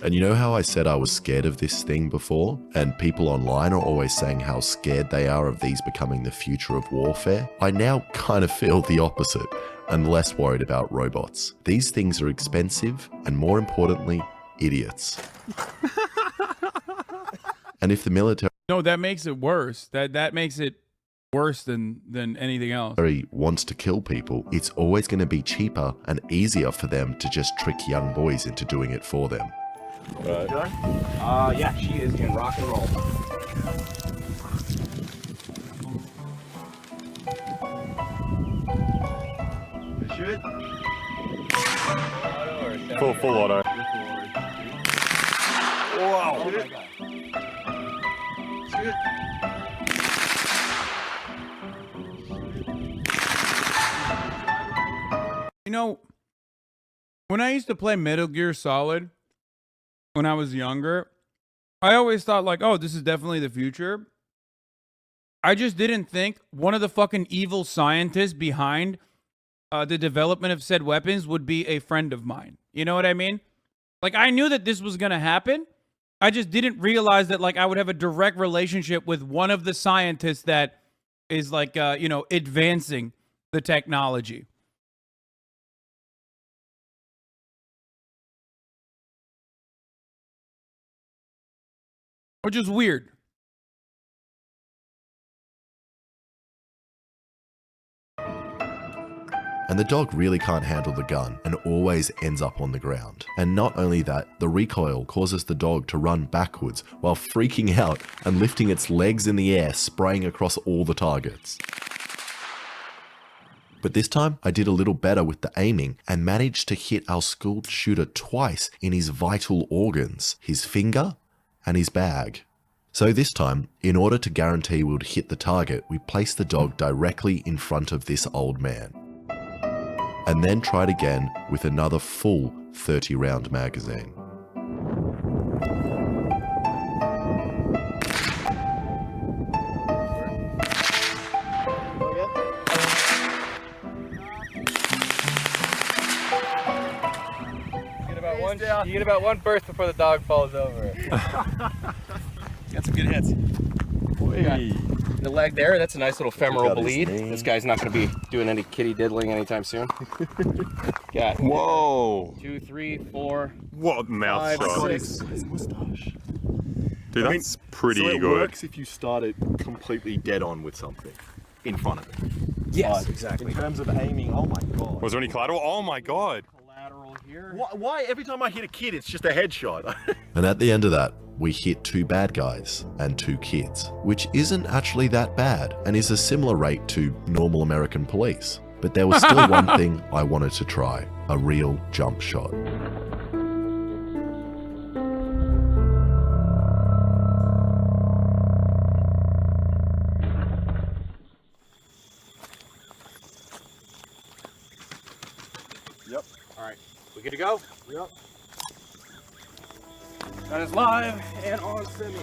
And you know how I said I was scared of this thing before? And people online are always saying how scared they are of these becoming the future of warfare? I now kind of feel the opposite and less worried about robots. These things are expensive and, more importantly, idiots. And if the military... No, that makes it worse. That makes it worse than anything else. ...wants to kill people, it's always going to be cheaper and easier for them to just trick young boys into doing it for them. Right. Yeah, she is in rock and roll. Shoot. Full auto. Wow. Shoot. Shoot. You know, when I used to play Metal Gear Solid when I was younger, I always thought like, oh, this is definitely the future. I just didn't think one of the fucking evil scientists behind the development of said weapons would be a friend of mine. You know what I mean? Like, I knew that this was going to happen. I just didn't realize that, like, I would have a direct relationship with one of the scientists that is, like, advancing the technology. Which is weird. And the dog really can't handle the gun and always ends up on the ground. And not only that, the recoil causes the dog to run backwards while freaking out and lifting its legs in the air, spraying across all the targets. But this time, I did a little better with the aiming and managed to hit our school shooter twice in his vital organs, his finger and his bag. So this time, in order to guarantee we would hit the target, we placed the dog directly in front of this old man. And then tried again with another full 30-round magazine. You get about one burst before the dog falls over. Got some good hits. The leg there, that's a nice little femoral bleed. This guy's not going to be doing any kitty diddling anytime soon. Got whoa. 2, 3, 4. What mouth 5, shot? 6. His mustache. Dude, that's pretty so it good. works if you start it completely dead on with something in front of it. Yes, exactly. In terms of aiming, oh my god. Was there any collateral? Oh my god. Collateral here. Why every time I hit a kid, it's just a headshot? And at the end of that, we hit 2 bad guys and 2 kids, which isn't actually that bad and is a similar rate to normal American police. But there was still one thing I wanted to try, a real jump shot. to go? Yep. That is live and on semi.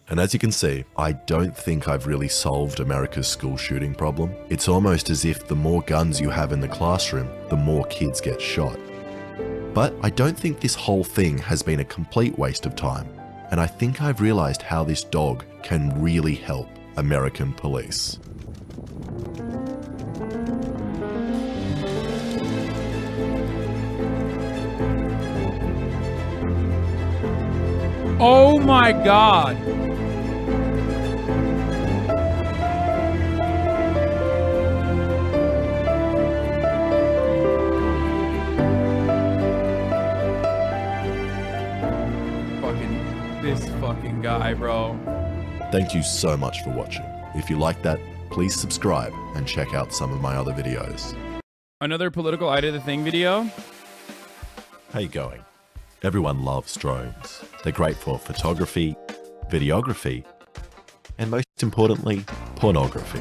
And as you can see, I don't think I've really solved America's school shooting problem. It's almost as if the more guns you have in the classroom, the more kids get shot. But I don't think this whole thing has been a complete waste of time, and I think I've realized how this dog can really help American police. Oh my God. This fucking guy, bro. Thank you so much for watching. If you like that, please subscribe and check out some of my other videos. Another political I Did the Thing video. How you going? Everyone loves drones. They're great for photography, videography, and most importantly, pornography.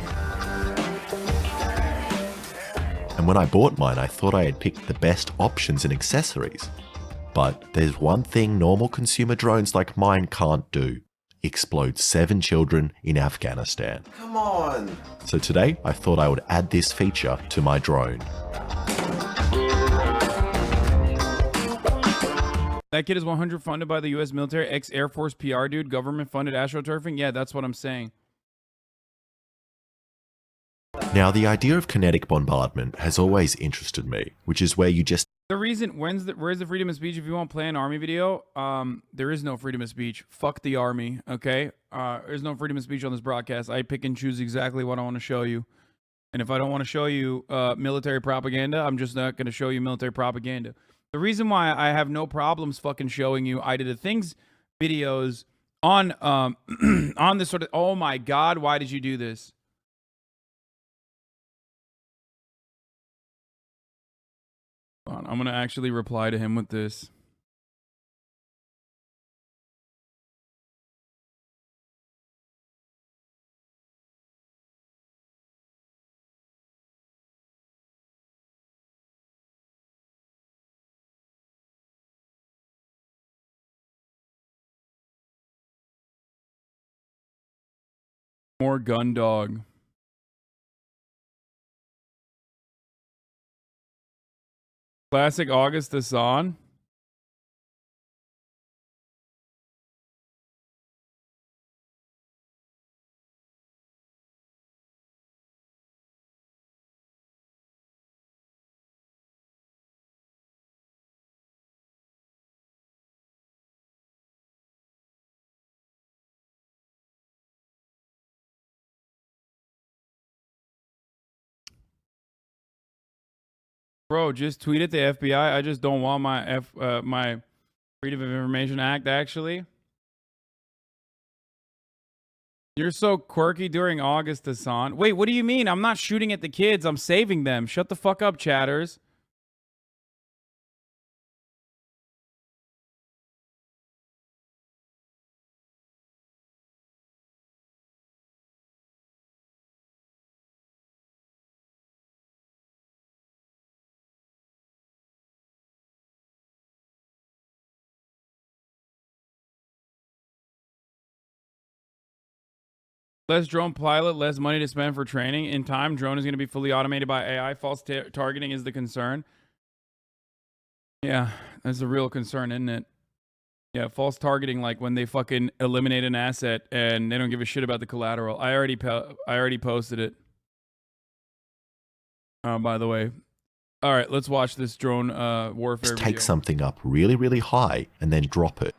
And when I bought mine, I thought I had picked the best options and accessories. But there's one thing normal consumer drones like mine can't do: explode 7 children in Afghanistan. Come on! So today, I thought I would add this feature to my drone. That kid is 100 funded by the U.S. military, ex-Air Force PR dude, government funded astroturfing. Yeah, that's what I'm saying. Now, the idea of kinetic bombardment has always interested me, which is where you just... The reason, where's the freedom of speech? If you want to play an army video, there is no freedom of speech. Fuck the army, okay? There's no freedom of speech on this broadcast. I pick and choose exactly what I want to show you. And if I don't want to show you military propaganda, I'm just not going to show you military propaganda. The reason why I have no problems fucking showing you I Did the Things videos on on this sort of... Oh my God, why did you do this? I'm going to actually reply to him with this. More gun dog. Classic August Hassan. Bro, just tweet at the FBI. I just don't want my my Freedom of Information Act, actually. You're so quirky during August, Hassan. Wait, what do you mean? I'm not shooting at the kids. I'm saving them. Shut the fuck up, chatters. Less drone pilot, less money to spend for training. In time, drone is going to be fully automated by AI. False targeting is the concern. Yeah, that's a real concern, isn't it? Yeah, false targeting, like when they fucking eliminate an asset and they don't give a shit about the collateral. I already posted it. By the way. All right, let's watch this drone warfare take video. something up really, really high and then drop it,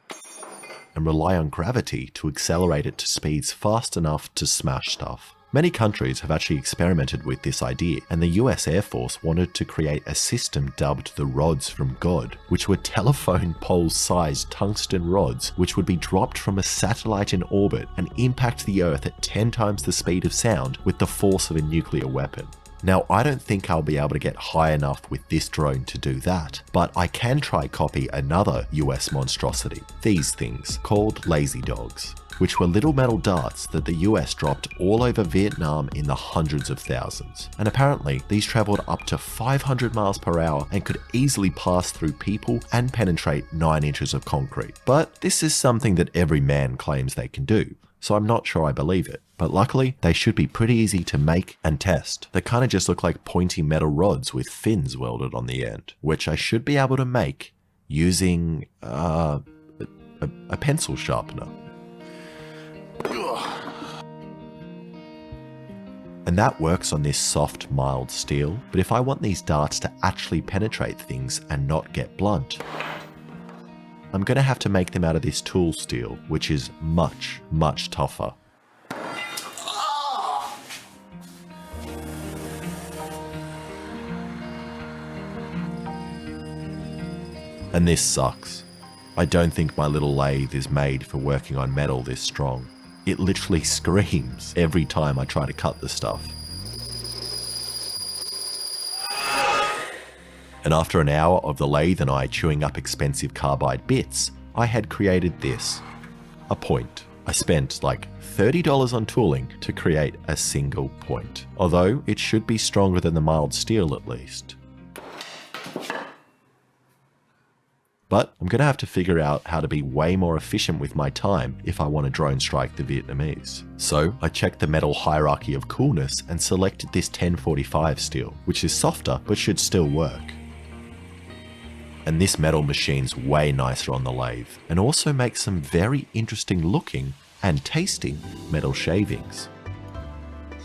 and rely on gravity to accelerate it to speeds fast enough to smash stuff. Many countries have actually experimented with this idea, and the US Air Force wanted to create a system dubbed the Rods from God, which were telephone pole-sized tungsten rods which would be dropped from a satellite in orbit and impact the Earth at 10 times the speed of sound with the force of a nuclear weapon. Now, I don't think I'll be able to get high enough with this drone to do that, but I can try copy another US monstrosity, these things, called lazy dogs, which were little metal darts that the US dropped all over Vietnam in the hundreds of thousands. And apparently, these travelled up to 500 miles per hour and could easily pass through people and penetrate 9 inches of concrete. But this is something that every man claims they can do, so I'm not sure I believe it. But luckily, they should be pretty easy to make and test. They kind of just look like pointy metal rods with fins welded on the end, which I should be able to make using a pencil sharpener. And that works on this soft, mild steel, but if I want these darts to actually penetrate things and not get blunt, I'm going to have to make them out of this tool steel, which is much, much tougher. And this sucks. I don't think my little lathe is made for working on metal this strong. It literally screams every time I try to cut the stuff. And after an hour of the lathe and I chewing up expensive carbide bits, I had created this, a point. I spent like $30 on tooling to create a single point, although it should be stronger than the mild steel at least. But I'm going to have to figure out how to be way more efficient with my time if I want to drone strike the Vietnamese. So I checked the metal hierarchy of coolness and selected this 1045 steel, which is softer but should still work. And this metal machine's way nicer on the lathe and also makes some very interesting looking and tasting metal shavings.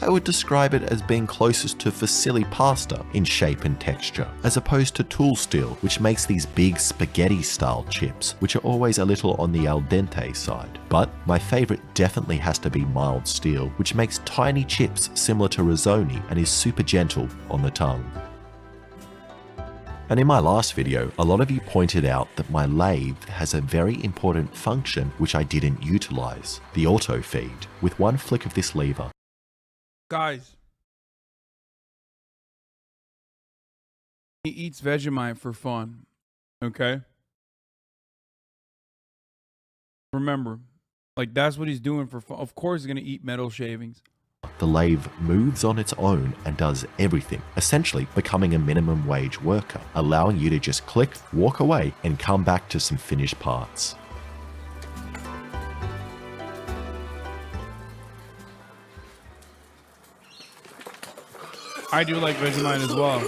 I would describe it as being closest to fusilli pasta in shape and texture, as opposed to tool steel, which makes these big spaghetti style chips, which are always a little on the al dente side. But my favourite definitely has to be mild steel, which makes tiny chips similar to risoni and is super gentle on the tongue. And in my last video, a lot of you pointed out that my lathe has a very important function which I didn't utilise, the auto feed. With one flick of this lever, Guys, he eats Vegemite for fun, okay? Remember, like that's what he's doing for fun. Of course he's gonna eat metal shavings. the lathe moves on its own and does everything, essentially becoming a minimum wage worker, allowing you to just click, walk away, and come back to some finished parts. I do like Vegemite as well.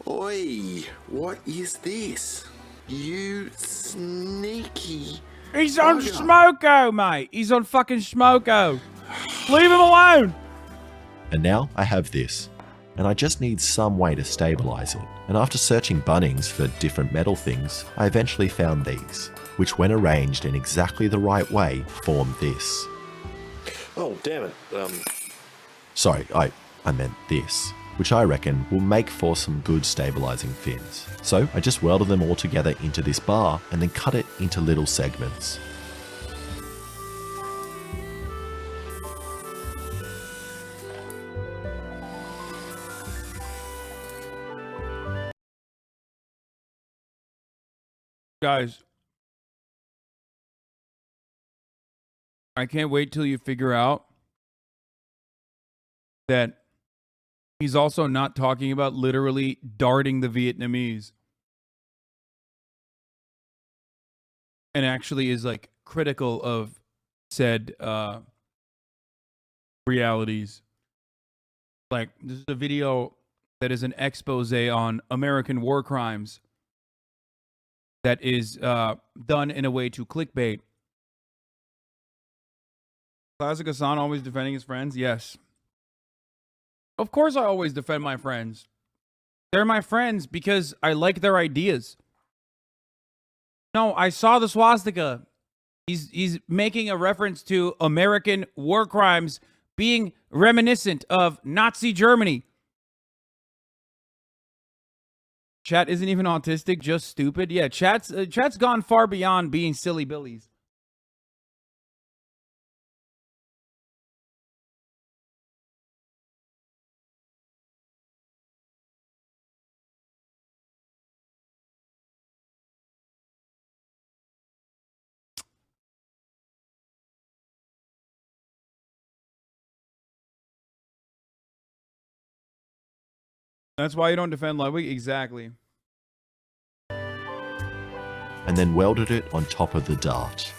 Oi, what is this? You sneaky... He's on Smoko, mate. He's on fucking Smoko. Leave him alone. And now I have this, and I just need some way to stabilize it. And after searching Bunnings for different metal things, I eventually found these, which when arranged in exactly the right way, form this. Oh, damn it. Sorry, I meant this, which I reckon will make for some good stabilizing fins. So I just welded them all together into this bar and then cut it into little segments. Guys, I can't wait till you figure out that he's also not talking about literally darting the Vietnamese. And actually is like critical of said realities. Like, this is a video that is an expose on American war crimes that is done in a way to clickbait. Classic Hasan always defending his friends? Yes. Of course I always defend my friends. They're my friends because I like their ideas. No, I saw the swastika. He's making a reference to American war crimes being reminiscent of Nazi Germany. Chat isn't even autistic, just stupid. Yeah, chat's gone far beyond being silly billies. That's why you don't defend Ludwig. Exactly. And then welded it on top of the dart.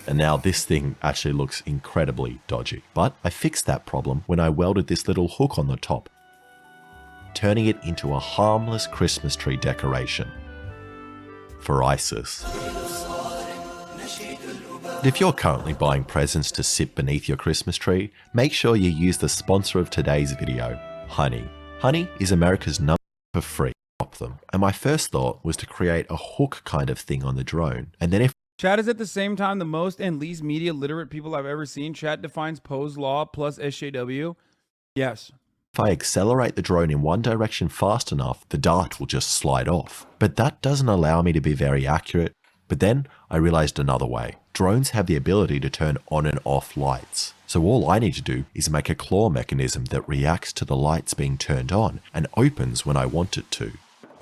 And now this thing actually looks incredibly dodgy. But I fixed that problem when I welded this little hook on the top, turning it into a harmless Christmas tree decoration for ISIS. If you're currently buying presents to sit beneath your Christmas tree, make sure you use the sponsor of today's video, Honey. Honey is America's number for free. Them. And my first thought was to create a hook kind of thing on the drone. And then if Chat is at the same time the most and least media literate people I've ever seen. Chat defines Poe's law plus SJW. Yes. If I accelerate the drone in one direction fast enough, the dart will just slide off. But that doesn't allow me to be very accurate. But then I realized another way. Drones have the ability to turn on and off lights. So all I need to do is make a claw mechanism that reacts to the lights being turned on and opens when I want it to.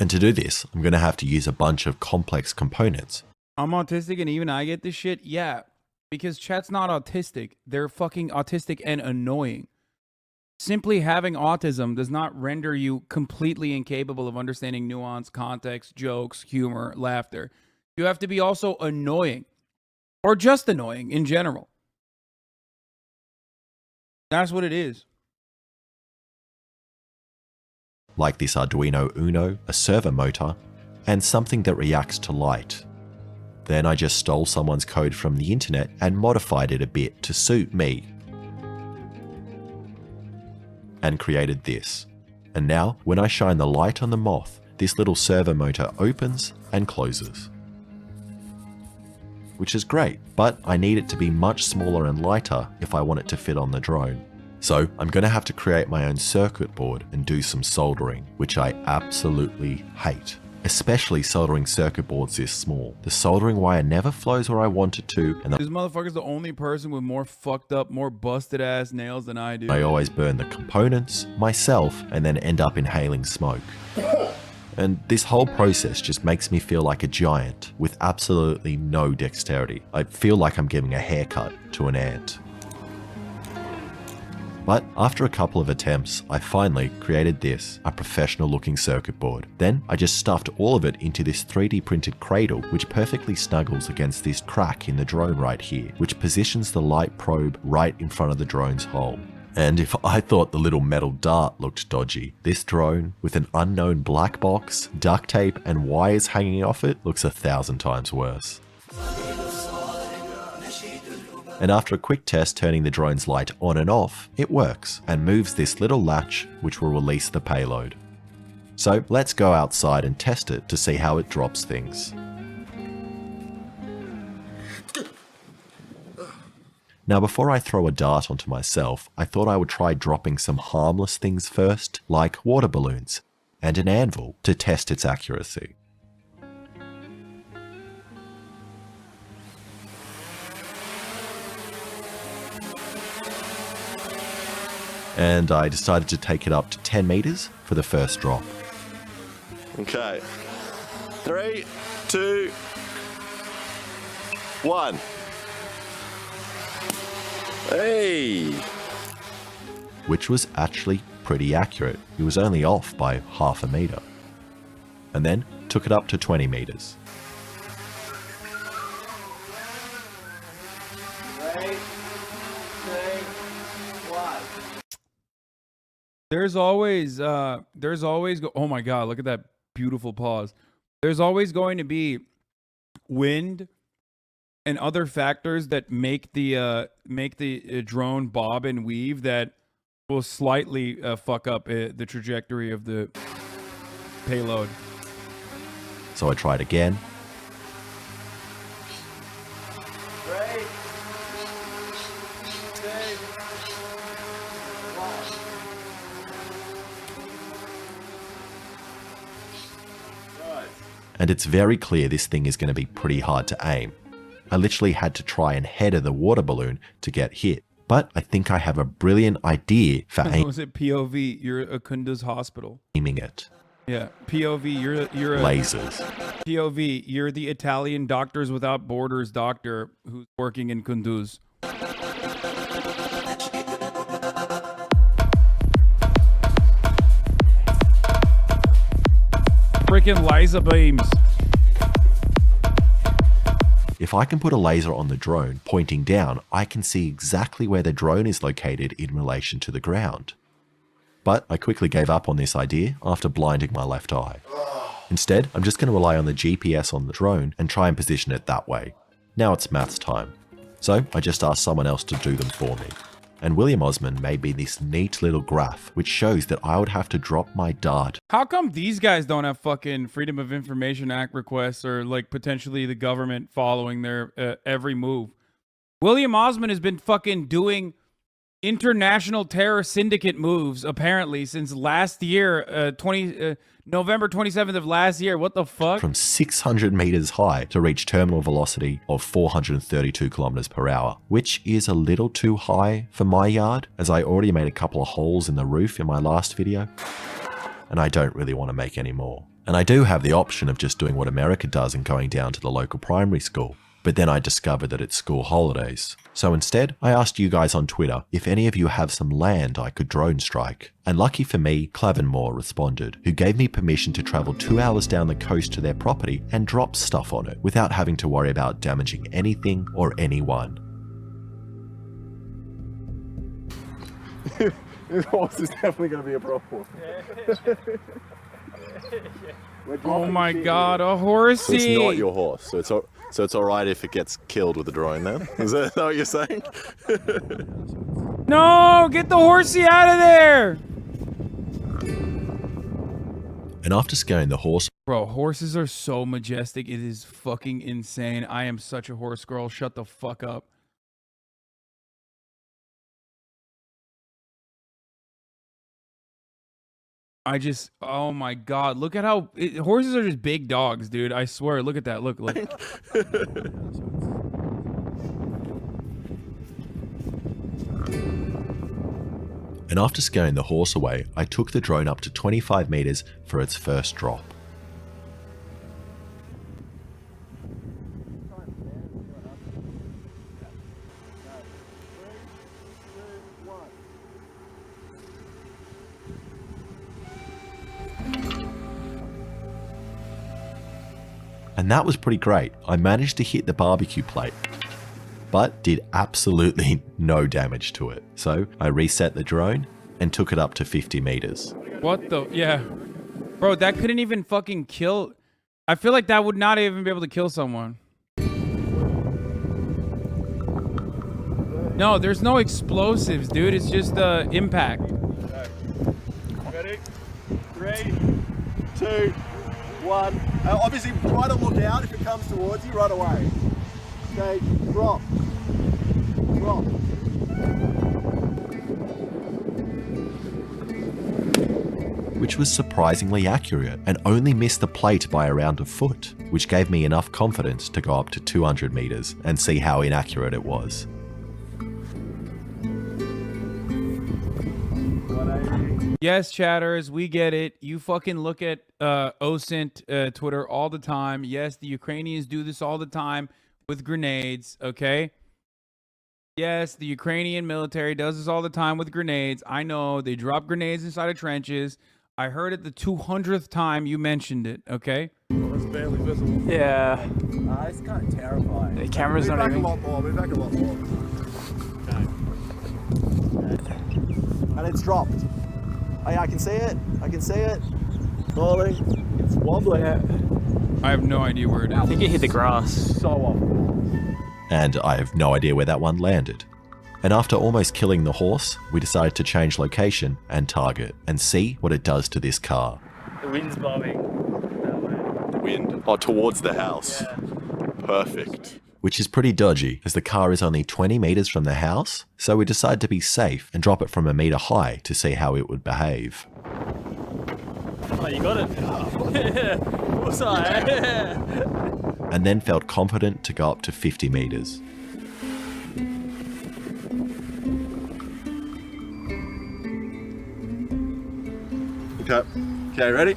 And to do this, I'm going to have to use a bunch of complex components. I'm autistic and even I get this shit? Yeah. Because chat's not autistic. They're fucking autistic and annoying. Simply having autism does not render you completely incapable of understanding nuance, context, jokes, humor, laughter. You have to be also annoying. Or just annoying in general. That's what it is. Like this Arduino Uno, a servo motor, and something that reacts to light. Then I just stole someone's code from the internet and modified it a bit to suit me. And created this. And now, when I shine the light on the moth, this little servo motor opens and closes. Which is great, but I need it to be much smaller and lighter if I want it to fit on the drone. So I'm going to have to create my own circuit board and do some soldering, which I absolutely hate. Especially soldering circuit boards this small. The soldering wire never flows where I want it to, and this motherfucker's the only person with more fucked up, more busted ass nails than I do. I always burn the components, myself, and then end up inhaling smoke. And this whole process just makes me feel like a giant with absolutely no dexterity. I feel like I'm giving a haircut to an ant. But after a couple of attempts, I finally created this, a professional looking circuit board. Then I just stuffed all of it into this 3D printed cradle, which perfectly snuggles against this crack in the drone right here, which positions the light probe right in front of the drone's hole. And if I thought the little metal dart looked dodgy, this drone, with an unknown black box, duct tape, and wires hanging off it, looks 1,000 times worse. And after a quick test turning the drone's light on and off, it works, and moves this little latch which will release the payload. So let's go outside and test it to see how it drops things. Now before I throw a dart onto myself, I thought I would try dropping some harmless things first, like water balloons, and an anvil to test its accuracy. And I decided to take it up to 10 meters for the first drop. Okay. 3, 2, 1. Hey! Which was actually pretty accurate. It was only off by half a meter. And then took it up to 20 meters. There's always, oh my God, look at that beautiful pause. There's always going to be wind and other factors that make the drone bob and weave that will slightly fuck up the trajectory of the payload. So I tried again. And it's very clear this thing is going to be pretty hard to aim. I literally had to try and head of the water balloon to get hit. But I think I have a brilliant idea for Was it POV? You're a Kunduz hospital. Aiming it. Yeah, POV. You're a lasers. POV. You're the Italian Doctors Without Borders doctor who's working in Kunduz. freaking laser beams. If I can put a laser on the drone pointing down, I can see exactly where the drone is located in relation to the ground. But I quickly gave up on this idea after blinding my left eye. Instead, I'm just going to rely on the GPS on the drone and try and position it that way. Now it's maths time. So I just asked someone else to do them for me. And William Osman made me this neat little graph which shows that I would have to drop my dart. How come these guys don't have fucking Freedom of Information Act requests or like potentially the government following their every move? William Osman has been fucking doing international terror syndicate moves apparently since last year, November 27th of last year. What the fuck? From 600 meters high to reach terminal velocity of 432 kilometers per hour, which is a little too high for my yard, as I already made a couple of holes in the roof in my last video, and I don't really want to make any more. And I do have the option of just doing what America does and going down to the local primary school, but then I discovered that it's school holidays. So instead, I asked you guys on Twitter if any of you have some land I could drone strike. And lucky for me, Clavenmore responded, who gave me permission to travel 2 hours down the coast to their property and drop stuff on it without having to worry about damaging anything or anyone. This horse is definitely going to be a problem. Oh my god, a horsey! It's not your horse, so it's all right if it gets killed with the drone then? Is that what you're saying? No, get the horsey out of there! And after scaring the horse... Bro, horses are so majestic. It is fucking insane. I am such a horse girl. Shut the fuck up. Oh my god, look at how horses are just big dogs, dude. I swear, look at that. Look. And after scaring the horse away, I took the drone up to 25 meters for its first drop. And that was pretty great. I managed to hit the barbecue plate, but did absolutely no damage to it. So I reset the drone and took it up to 50 meters. What the? Yeah. Bro, that couldn't even fucking kill. I feel like that would not even be able to kill someone. No, there's no explosives, dude. It's just impact. Ready? 3, 2, 1. Obviously, try to look out if it comes towards you right away. Okay, drop. Drop. Which was surprisingly accurate and only missed the plate by around a foot, which gave me enough confidence to go up to 200 meters and see how inaccurate it was. Yes, chatters, we get it. You fucking look at OSINT Twitter all the time. Yes, the Ukrainians do this all the time with grenades, okay? Yes, the Ukrainian military does this all the time with grenades. I know, they drop grenades inside of trenches. I heard it the 200th time you mentioned it, okay? Well, it's barely visible. Yeah. It's kind of terrifying. The camera's move not back even... a lot more, move back a lot more. Okay. And it's dropped. Oh, yeah, I can see it. I can see it. Falling. It's wobbling. Yeah. I have no idea where it is. I think it hit the grass. So off. And I have no idea where that one landed. And after almost killing the horse, we decided to change location and target and see what it does to this car. The wind's blowing that way. The wind? Oh, towards the house. Yeah. Perfect. Which is pretty dodgy, as the car is only 20 meters from the house, so we decided to be safe and drop it from a meter high to see how it would behave. Oh, you got it. Bullseye. And then felt confident to go up to 50 meters. Okay, ready?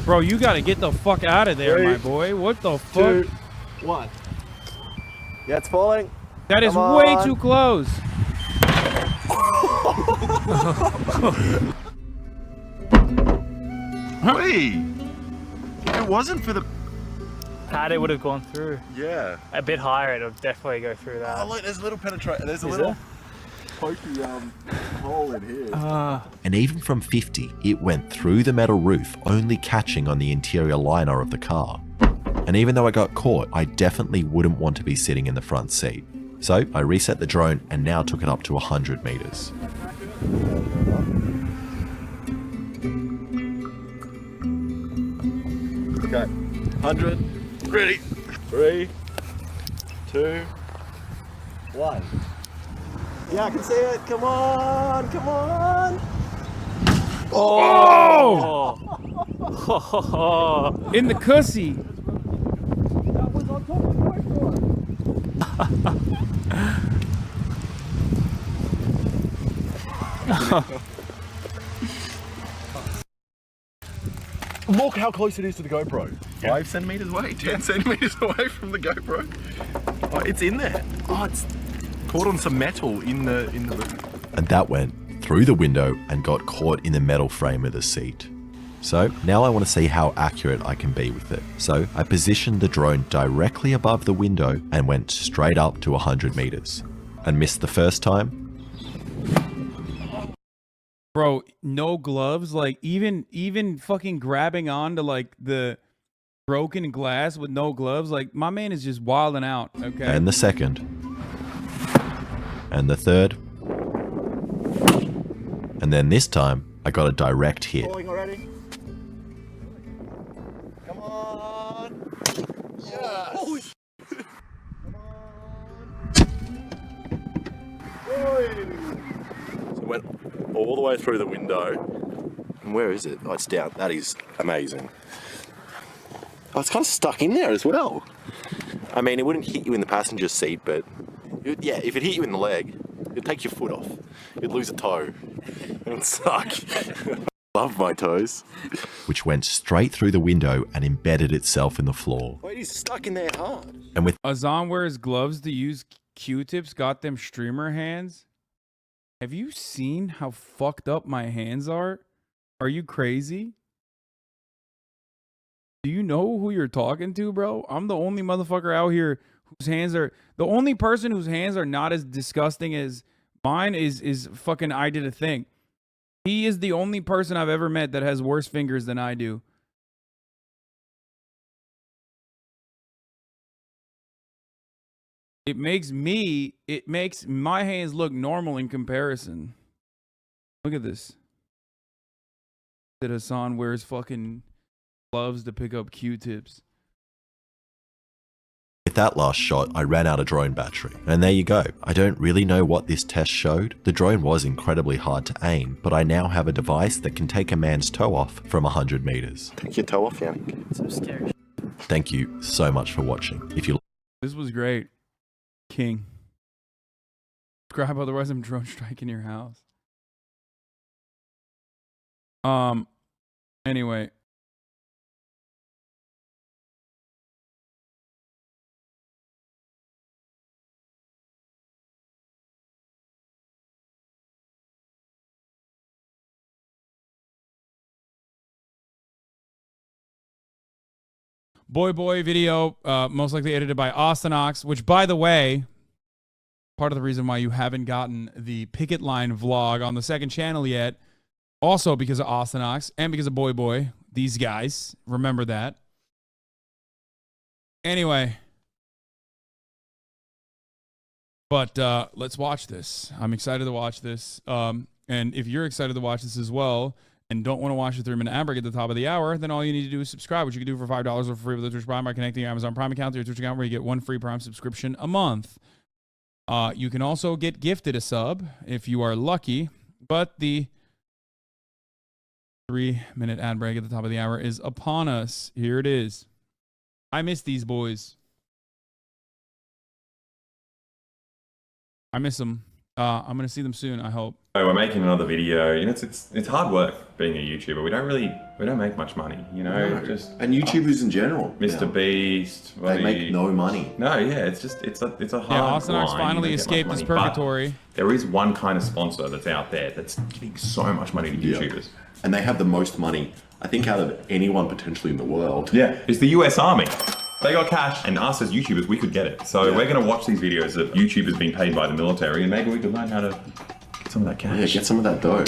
Bro, you gotta get the fuck out of there, 3, my boy. What the fuck? 2, 1. Yeah, it's falling. That is way too close. Wait. If it wasn't for the... Pad, it would have gone through. Yeah. A bit higher, it would definitely go through that. Oh, look, there's a little penetration. There's a little pokey hole in here. And even from 50, it went through the metal roof, only catching on the interior liner of the car. And even though I got caught, I definitely wouldn't want to be sitting in the front seat. So I reset the drone and now took it up to 100 meters. Okay, 100. Ready? 3, 2, 1. Yeah, I can see it. Come on, come on. Oh! In the cussy. That was on top of the GoPro. Look how close it is to the GoPro. 5 centimeters away, 10 centimeters away from the GoPro. Oh, it's in there. Oh, it's caught on some metal in the And that went through the window and got caught in the metal frame of the seat. So now I want to see how accurate I can be with it. So I positioned the drone directly above the window and went straight up to 100 meters. And missed the first time. Bro, no gloves, like even fucking grabbing on to like the broken glass with no gloves, like my man is just wilding out, okay? And the second. And the third. And then this time, I got a direct hit. Falling already. Come on. Yes. Holy Come on. So it went all the way through the window. And where is it? Oh, it's down. That is amazing. Oh, it's kind of stuck in there as well. I mean, it wouldn't hit you in the passenger seat, but yeah, if it hit you in the leg, it'd take your foot off. You'd lose a toe. It would suck. Love my toes. Which went straight through the window and embedded itself in the floor. Wait, he's stuck in there hard. And with Hasan wears gloves to use Q-tips, got them streamer hands. Have you seen how fucked up my hands are? Are you crazy? Do you know who you're talking to, bro? I'm the only motherfucker out here whose hands are... The only person whose hands are not as disgusting as mine is fucking I Did a Thing. He is the only person I've ever met that has worse fingers than I do. It makes my hands look normal in comparison. Look at this. That Hasan wears fucking gloves to pick up Q-tips. With that last shot, I ran out of drone battery. And there you go. I don't really know what this test showed. The drone was incredibly hard to aim, but I now have a device that can take a man's toe off from 100 meters. Take your toe off, Yannick. So scary. Thank you so much for watching. If you This was great. King. Subscribe, otherwise I'm drone striking your house. Anyway. Boy video, most likely edited by Snuck, which, by the way, part of the reason why you haven't gotten the picket line vlog on the second channel yet, also because of Snuck and because of Boy, these guys, remember that. Anyway, but let's watch this. I'm excited to watch this, and if you're excited to watch this as well, and don't want to watch the 3-minute ad break at the top of the hour, then all you need to do is subscribe, which you can do for $5 or for free with the Twitch Prime by connecting your Amazon Prime account to your Twitch account, where you get 1 free Prime subscription a month. You can also get gifted a sub if you are lucky, but the 3-minute ad break at the top of the hour is upon us. Here it is. I miss these boys. I miss them. I'm going to see them soon, I hope. So we're making another video, and it's hard work being a YouTuber. We don't make much money, you know. No. And YouTubers in general, Mr. Beast, they make no money. No, yeah, it's a hard Hasan grind. finally escaped his purgatory. There is one kind of sponsor that's out there that's giving so much money to YouTubers. And they have the most money I think out of anyone potentially in the world. Yeah, it's the US Army. They got cash, and us as YouTubers, we could get it. So we're going to watch these videos of YouTubers being paid by the military, and maybe we could learn how to get some of that cash. Yeah, get some of that dough.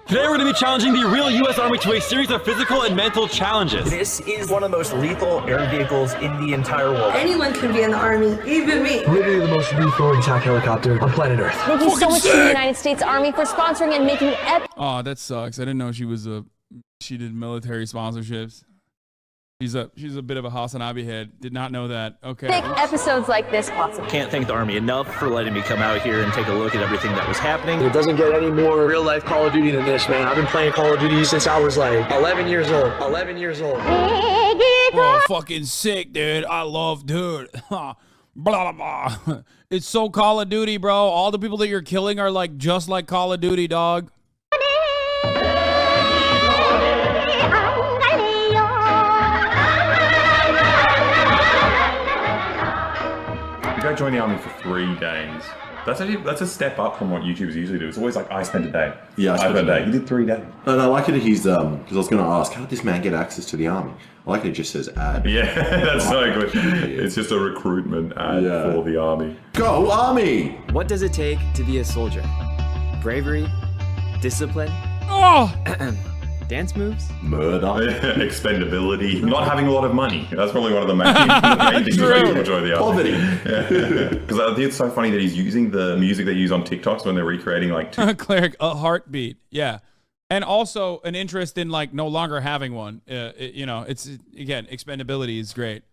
Today we're going to be challenging the real U.S. Army to a series of physical and mental challenges. This is one of the most lethal air vehicles in the entire world. Anyone can be in the army, even me. Literally the most lethal attack helicopter on planet Earth. Thank you so much to the United States Army for sponsoring and making epic. Oh, that sucks. I didn't know she did military sponsorships. She's a bit of a Hasanabi head. Did not know that. Okay. Make episodes like this possible. Can't thank the Army enough for letting me come out here and take a look at everything that was happening. It doesn't get any more real life Call of Duty than this, man. I've been playing Call of Duty since I was like 11 years old. 11 years old. Bro, fucking sick, dude. I love, dude. Blah, blah, blah. It's so Call of Duty, bro. All the people that you're killing are like just like Call of Duty, dog. You go join the army for 3 days. That's a step up from what YouTubers usually do. It's always like, I spent a day. Yeah, I spent a day. He did 3 days. And I like it that he's, because I was going to ask, how did this man get access to the army? I like it, it just says ad. Yeah, that's so good. It's just a recruitment ad for the army. Go Army! What does it take to be a soldier? Bravery, discipline, dance moves, murder, expendability, not having a lot of money. That's probably one of the main things that people enjoy the army. Poverty. Because I think it's so funny that he's using the music they use on TikToks when they're recreating like Cleric, a heartbeat. Yeah. And also an interest in like no longer having one. You know, it's again, expendability is great.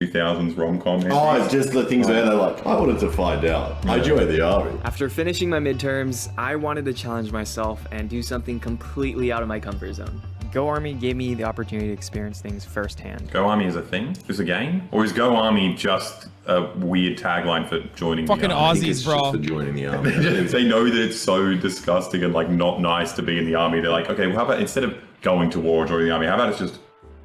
2000s rom-com. Oh, it's just the things where they're like, I wanted to find out. I joined the army. After finishing my midterms, I wanted to challenge myself and do something completely out of my comfort zone. Go Army gave me the opportunity to experience things firsthand. Go Army is a thing? Just a game? Or is Go Army just a weird tagline for joining fucking the army? Aussies, bro. Just for joining the army. They know that it's so disgusting and like not nice to be in the army. They're like, okay, well, how about instead of going to war or joining the army, how about it's just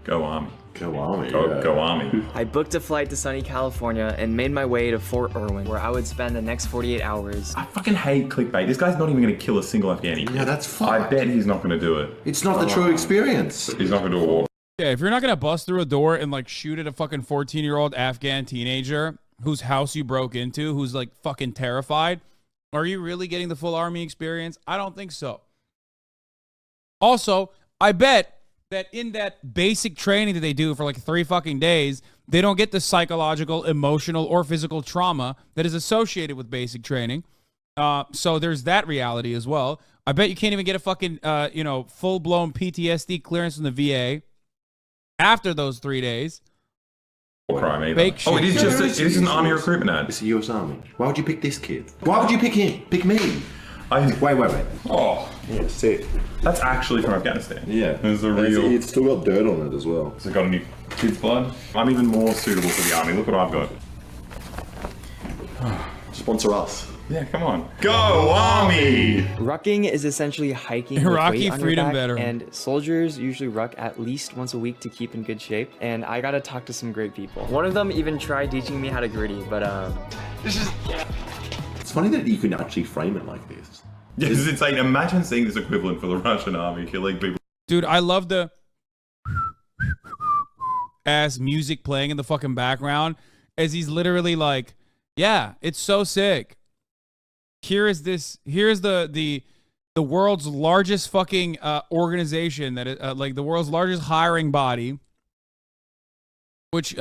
Go Army? Go Army. Go Army. I booked a flight to sunny California and made my way to Fort Irwin, where I would spend the next 48 hours. I fucking hate clickbait. This guy's not even going to kill a single Afghani. Yeah, that's fine. I bet he's not going to do it. It's not the true experience. He's not going to do a war. Yeah, if you're not gonna bust through a door and like shoot at a fucking 14-year-old Afghan teenager whose house you broke into, who's like fucking terrified, are you really getting the full army experience? I don't think so. Also, I bet that in that basic training that they do for like 3 fucking days, they don't get the psychological, emotional, or physical trauma that is associated with basic training. So there's that reality as well. I bet you can't even get a fucking, full-blown PTSD clearance from the VA after those 3 days. Crime either. Fake shit. Oh, it is an army recruitment ad. It's the US Army. Why would you pick this kid? Why would you pick him? Pick me. Wait. Oh. Yeah, sick. That's actually from Afghanistan. Yeah. There's a real... It's still got dirt on it as well. Has it got any kid's blood? I'm even more suitable for the army. Look what I've got. Sponsor us. Yeah, come on. Go Army! Rucking is essentially hiking with Iraqi weight on your freedom back, veteran. and soldiers usually ruck at least once a week to keep in good shape, and I gotta talk to some great people. One of them even tried teaching me how to gritty, but It's funny that you can actually frame it like this. Yeah, it's insane. Imagine seeing this equivalent for the Russian army, killing people. Dude, I love the ass music playing in the fucking background as he's literally like, yeah, it's so sick. Here's the world's largest fucking organization that is like the world's largest hiring body, which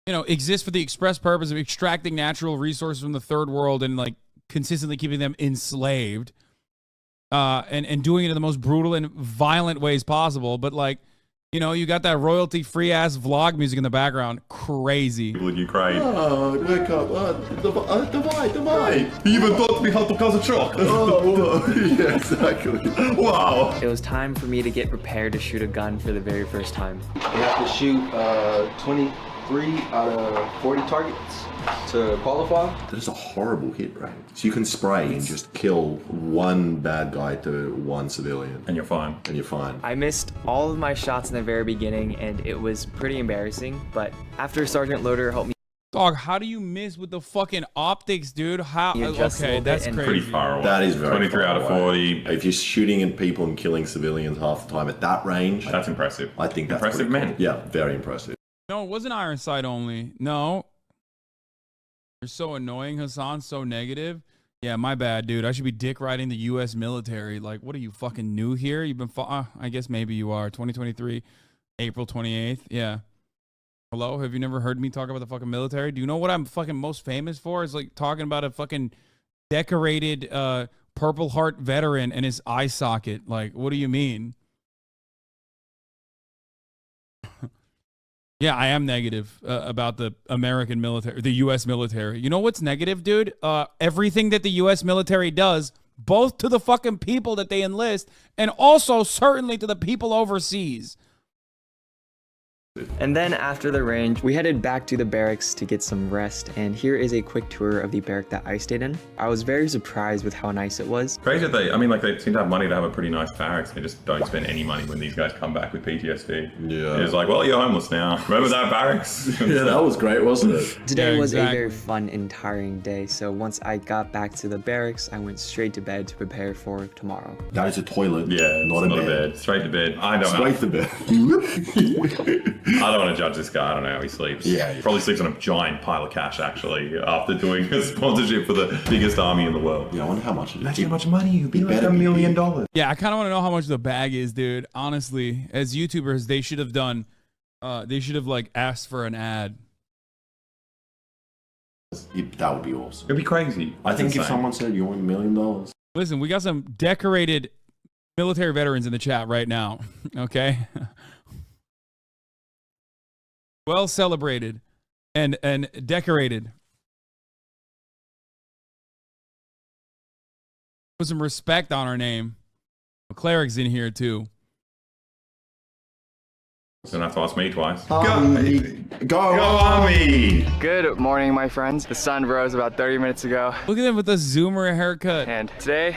exists for the express purpose of extracting natural resources from the third world and like consistently keeping them enslaved, and doing it in the most brutal and violent ways possible. But like, you got that royalty-free ass vlog music in the background. Crazy. People in Ukraine. Oh, wake up. Divide. He even taught me how to cause a shock. Yeah, exactly. Wow. it was time for me to get prepared to shoot a gun for the very first time. You have to shoot 23 out of 40 targets to qualify. That is a horrible hit rate. So you can spray and just kill one bad guy to one civilian. And you're fine. I missed all of my shots in the very beginning, and it was pretty embarrassing, but after Sergeant Loader helped me Dog, how do you miss with the fucking optics, dude? How? Okay, that's crazy. Pretty far away. That is very 23 out of 40. If you're shooting at people and killing civilians half the time at that range, that's impressive. I think that's impressive, man. Yeah, very impressive. No, it wasn't iron sight only. No. You're so annoying, Hassan. So negative. Yeah, my bad, dude. I should be dick riding the U.S. military. Like, what are you fucking new here? You've been, I guess maybe you are. 2023, April 28th. Yeah. Hello? Have you never heard me talk about the fucking military? Do you know what I'm fucking most famous for? Is like talking about a fucking decorated Purple Heart veteran and his eye socket. Like, what do you mean? Yeah, I am negative about the American military, the U.S. military. You know what's negative, dude? Everything that the U.S. military does, both to the fucking people that they enlist and also certainly to the people overseas. And then after the range, we headed back to the barracks to get some rest, and here is a quick tour of the barrack that I stayed in. I was very surprised with how nice it was. Crazy that they seem to have money to have a pretty nice barracks. They just don't spend any money when these guys come back with PTSD. Yeah. It's like, well, you're homeless now. Remember that barracks? Yeah, that was great, wasn't it? Today was a very fun and tiring day, so once I got back to the barracks, I went straight to bed to prepare for tomorrow. That is a toilet. Yeah, not a bed. Straight to bed. I don't Straight to bed. I don't want to judge this guy. I don't know how he sleeps. Yeah. Probably sleeps on a giant pile of cash, actually, after doing a sponsorship for the biggest army in the world. Yeah, I wonder how much it is. Imagine how much money you'd be like $1 million. Yeah, I kind of want to know how much the bag is, dude. Honestly, as YouTubers, they should have done, they should have like asked for an ad. That would be awesome. It'd be crazy. I think if someone said you want $1 million. Listen, we got some decorated military veterans in the chat right now. Okay. Well celebrated and decorated. Put some respect on our name. Cleric's in here too. So don't have to ask me twice. Go Army! Good morning, my friends. The sun rose about 30 minutes ago. Look at him with the zoomer haircut. And today,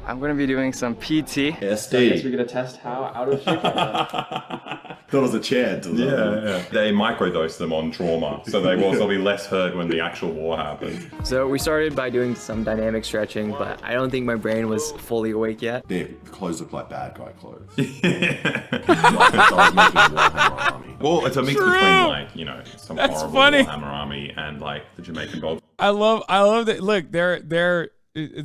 I'm going to be doing some PT. SD. So I guess we're going to test how out of shape I am. That was a chant. Yeah. They microdose them on trauma, so they will be less hurt when the actual war happens. So we started by doing some dynamic stretching, but I don't think my brain was fully awake yet. The clothes look like bad guy clothes. Well, it's a mix between like, you know, some horrible Warhammer army and like the Jamaican dog. I love that. Look, the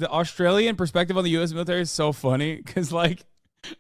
Australian perspective on the U.S. military is so funny because, like,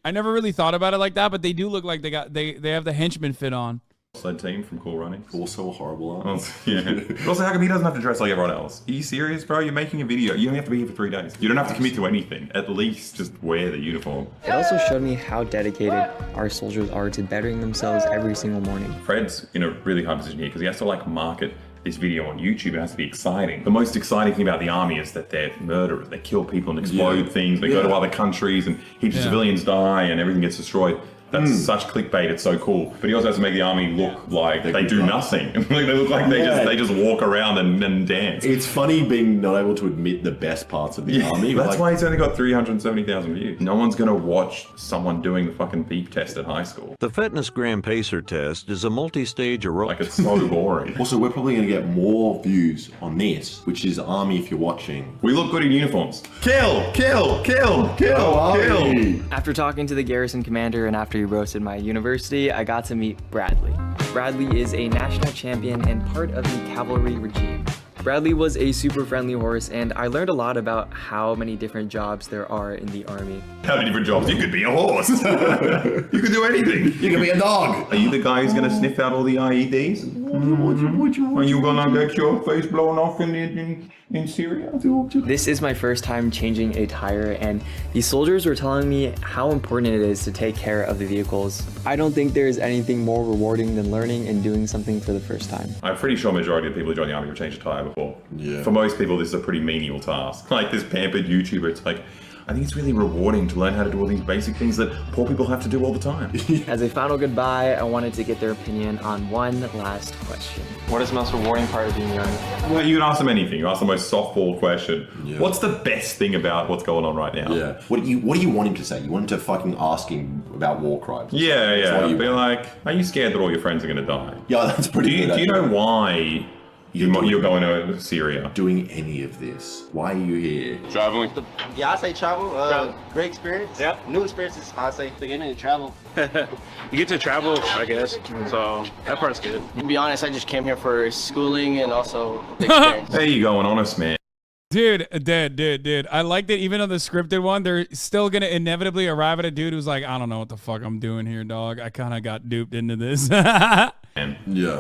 I never really thought about it like that, but they do look like they have the henchman fit on. Sled team from Cool Running. Also a horrible arm. Yeah. But also, how come he doesn't have to dress like everyone else? Are you serious, bro? You're making a video. You only have to be here for 3 days. You don't have to commit to anything. At least just wear the uniform. It also showed me how dedicated our soldiers are to bettering themselves every single morning. Fred's in a really hard position here because he has to like market this video on YouTube. It has to be exciting. The most exciting thing about the army is that they're murderers. They kill people and explode things. They go to other countries and heaps of civilians die and everything gets destroyed. That's such clickbait. It's so cool. But he also has to make the army look like they do nothing. Like they look like they just walk around and dance. It's funny being not able to admit the best parts of the army. That's why he's only got 370,000 views. No one's gonna watch someone doing the fucking beep test at high school. The Fitness Gram Pacer test is a multi-stage aerobic. Like, it's so boring. Also, we're probably gonna get more views on this, which is Army if you're watching. We look good in uniforms. Kill, kill, kill, kill, kill. After talking to the garrison commander and after he roasted my university, I got to meet Bradley. Bradley is a national champion and part of the cavalry regime. Bradley was a super friendly horse, and I learned a lot about how many different jobs there are in the army. How many different jobs? You could be a horse. You could do anything. You could be a dog. Are you the guy who's going to sniff out all the IEDs? Are you going to get your face blown off in Syria? This is my first time changing a tire, and the soldiers were telling me how important it is to take care of the vehicles. I don't think there is anything more rewarding than learning and doing something for the first time. I'm pretty sure majority of people who join the army have changed a tire before. Yeah. For most people, this is a pretty menial task. Like this pampered YouTuber, it's like, I think it's really rewarding to learn how to do all these basic things that poor people have to do all the time. As a final goodbye, I wanted to get their opinion on one last question. What is the most rewarding part of being young? Well, you can ask them anything. You ask the most softball question. Yeah. What's the best thing about what's going on right now? Yeah. What do you want him to say? You want him to fucking ask him about war crimes? Yeah. Be like, are you scared that all your friends are going to die? Yeah, that's pretty good. Do you know why You're going to Syria. Doing any of this? Why are you here? Traveling. Yeah, I say travel. Great experience. Yeah. New experiences. I say beginning to travel. You get to travel, I guess. So that part's good. To be honest, I just came here for schooling and also the experience. There you go, an honest man. Dude. I like that even on the scripted one, they're still gonna inevitably arrive at a dude who's like, I don't know what the fuck I'm doing here, dog. I kind of got duped into this. Yeah.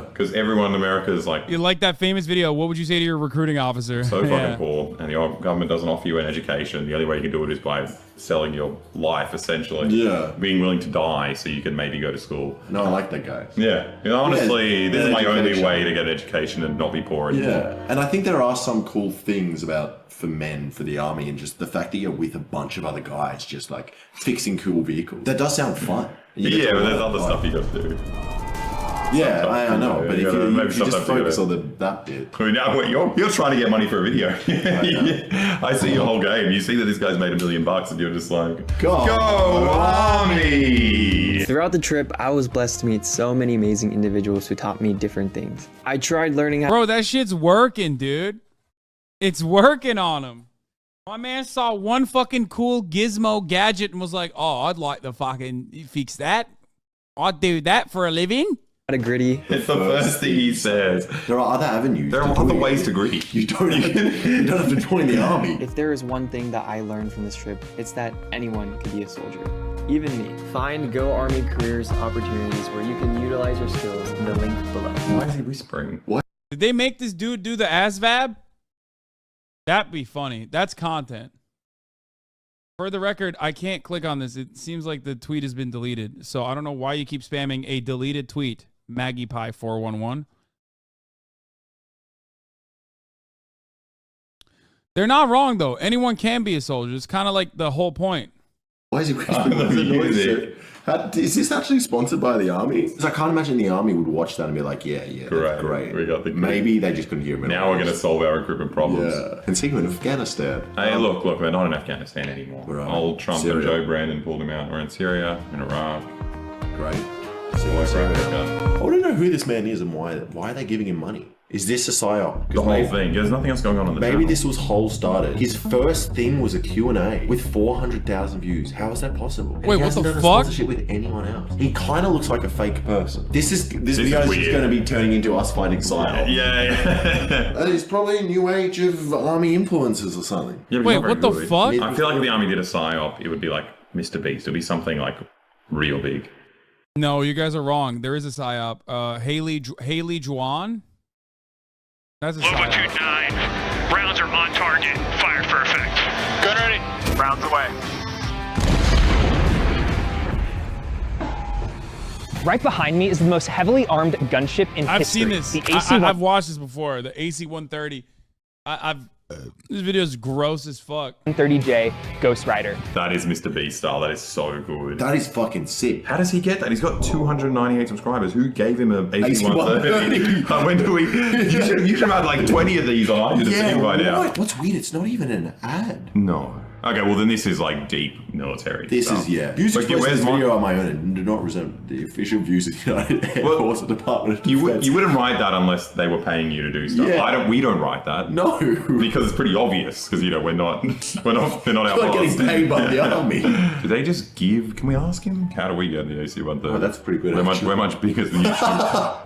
Because everyone in America is like... You like that famous video, what would you say to your recruiting officer? So fucking poor, and the government doesn't offer you an education. The only way you can do it is by selling your life, essentially. Yeah. Being willing to die so you can maybe go to school. No, I like that guy. Yeah. You know, honestly, this is my only way to get an education and not be poor anymore. Yeah. And I think there are some cool things about for men for the army, and just the fact that you're with a bunch of other guys just like fixing cool vehicles. That does sound fun. Yeah, but there's other stuff you got to do. Yeah, I know, but if you just focus on on that bit. Now, you're trying to get money for a video. I see your whole game. You see that this guy's made $1 million and you're just like, go Army! Throughout the trip, I was blessed to meet so many amazing individuals who taught me different things. I tried learning how— Bro, that shit's working, dude. It's working on him. My man saw one fucking cool gizmo gadget and was like, oh, I'd like to fucking fix that. I'd do that for a living. A gritty. It's the first thing he says. There are other avenues. There are other ways to gritty. You don't have to join the army. If there is one thing that I learned from this trip, it's that anyone could be a soldier. Even me. Find Go Army careers opportunities where you can utilize your skills in the link below. Why is he whispering? What? Did they make this dude do the ASVAB? That'd be funny. That's content. For the record, I can't click on this. It seems like the tweet has been deleted. So I don't know why you keep spamming a deleted tweet. Maggie Pie 411. They're not wrong though. Anyone can be a soldier. It's kind of like the whole point. Why is he whispering the music? Is this actually sponsored by the army? Because I can't imagine the army would watch that and be like, yeah, great. We got the Maybe they just couldn't hear him. Now we're going to solve our recruitment problems. Yeah. And see, we're in Afghanistan. Hey, look, we're not in Afghanistan anymore. Right. Old Trump Syria. and Joe Brandon pulled him out. We're in Syria, in Iraq. Great. Syria. I want to know who this man is and why are they giving him money? Is this a psyop? The whole thing. There's nothing else going on the Maybe channel. this was whole started. His first thing was a Q&A with 400,000 views. How is that possible? And wait, he what the hasn't done a fuck? sponsorship with anyone else. He kind of looks like a fake person. This video is just going to be turning into us finding psyop. Yeah. It's probably a new age of army influencers or something. Yeah, wait, what the fuck? I feel like if the army did a psyop, it would be like Mr. Beast. It would be something like real big. No, you guys are wrong. There is a psyop. Haley Juan. That's a Longitude 9. Rounds are on target. Fired for effect. Gun ready. Rounds away. Right behind me is the most heavily armed gunship in I've history. seen this. The AC-130. I've watched this before. The AC-130. This video is gross as fuck. 130J Ghost Rider. That is Mr. Beast style. That is so good. That is fucking sick. How does he get that? He's got 298 subscribers. Who gave him a AC-130? When do we? You should have had like 20 of these on IGN by now. What's weird? It's not even an ad. No. Okay, well then this is like deep military. This stuff. is, yeah. Views expressed in this video on my own and do not resemble the official views of the United Air Force or Department of Defense. You wouldn't write that unless they were paying you to do stuff. Yeah. We don't write that. No. Because it's pretty obvious. Because we're not our getting paid by the army. Do they just give? Can we ask him? How do we get the AC-130? Oh, that's pretty good. We're much bigger than you.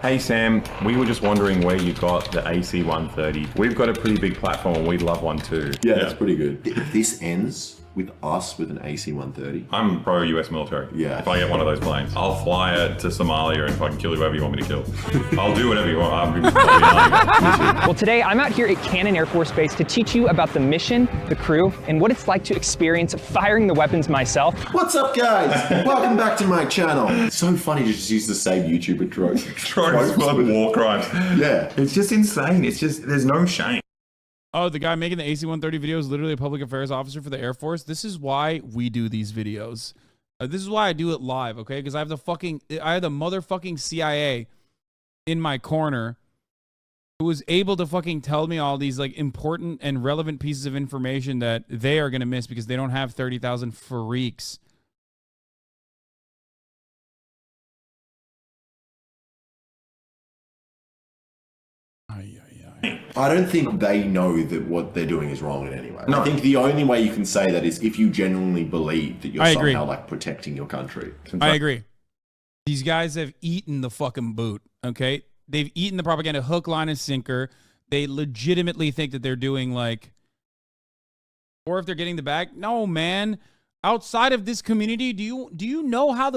Hey Sam, we were just wondering where you got the AC-130. We've got a pretty big platform and we'd love one too. Yeah, that's pretty good. If this ends with us with an AC-130. I'm pro US military. Yeah. If I get one of those planes, I'll fly it to Somalia and fucking kill whoever you want me to kill. I'll do whatever you want. Well, today I'm out here at Cannon Air Force Base to teach you about the mission, the crew, and what it's like to experience firing the weapons myself. What's up, guys? Welcome back to my channel. It's so funny to just use the same YouTuber tropes. Tropes for war crimes. Yeah. It's just insane. It's just, there's no shame. Oh, the guy making the AC-130 video is literally a public affairs officer for the Air Force. This is why we do these videos. This is why I do it live, okay? Because I have the motherfucking CIA in my corner who was able to fucking tell me all these like important and relevant pieces of information that they are going to miss because they don't have 30,000 freaks. Ay, ay, ay. I don't think they know that what they're doing is wrong in any way. No. I think the only way you can say that is if you genuinely believe that you're I agree. somehow like protecting your country. I agree. These guys have eaten the fucking boot, okay? They've eaten the propaganda hook, line, and sinker. They legitimately think that they're doing like, or if they're getting the bag. No, man. Outside of this community, do you know how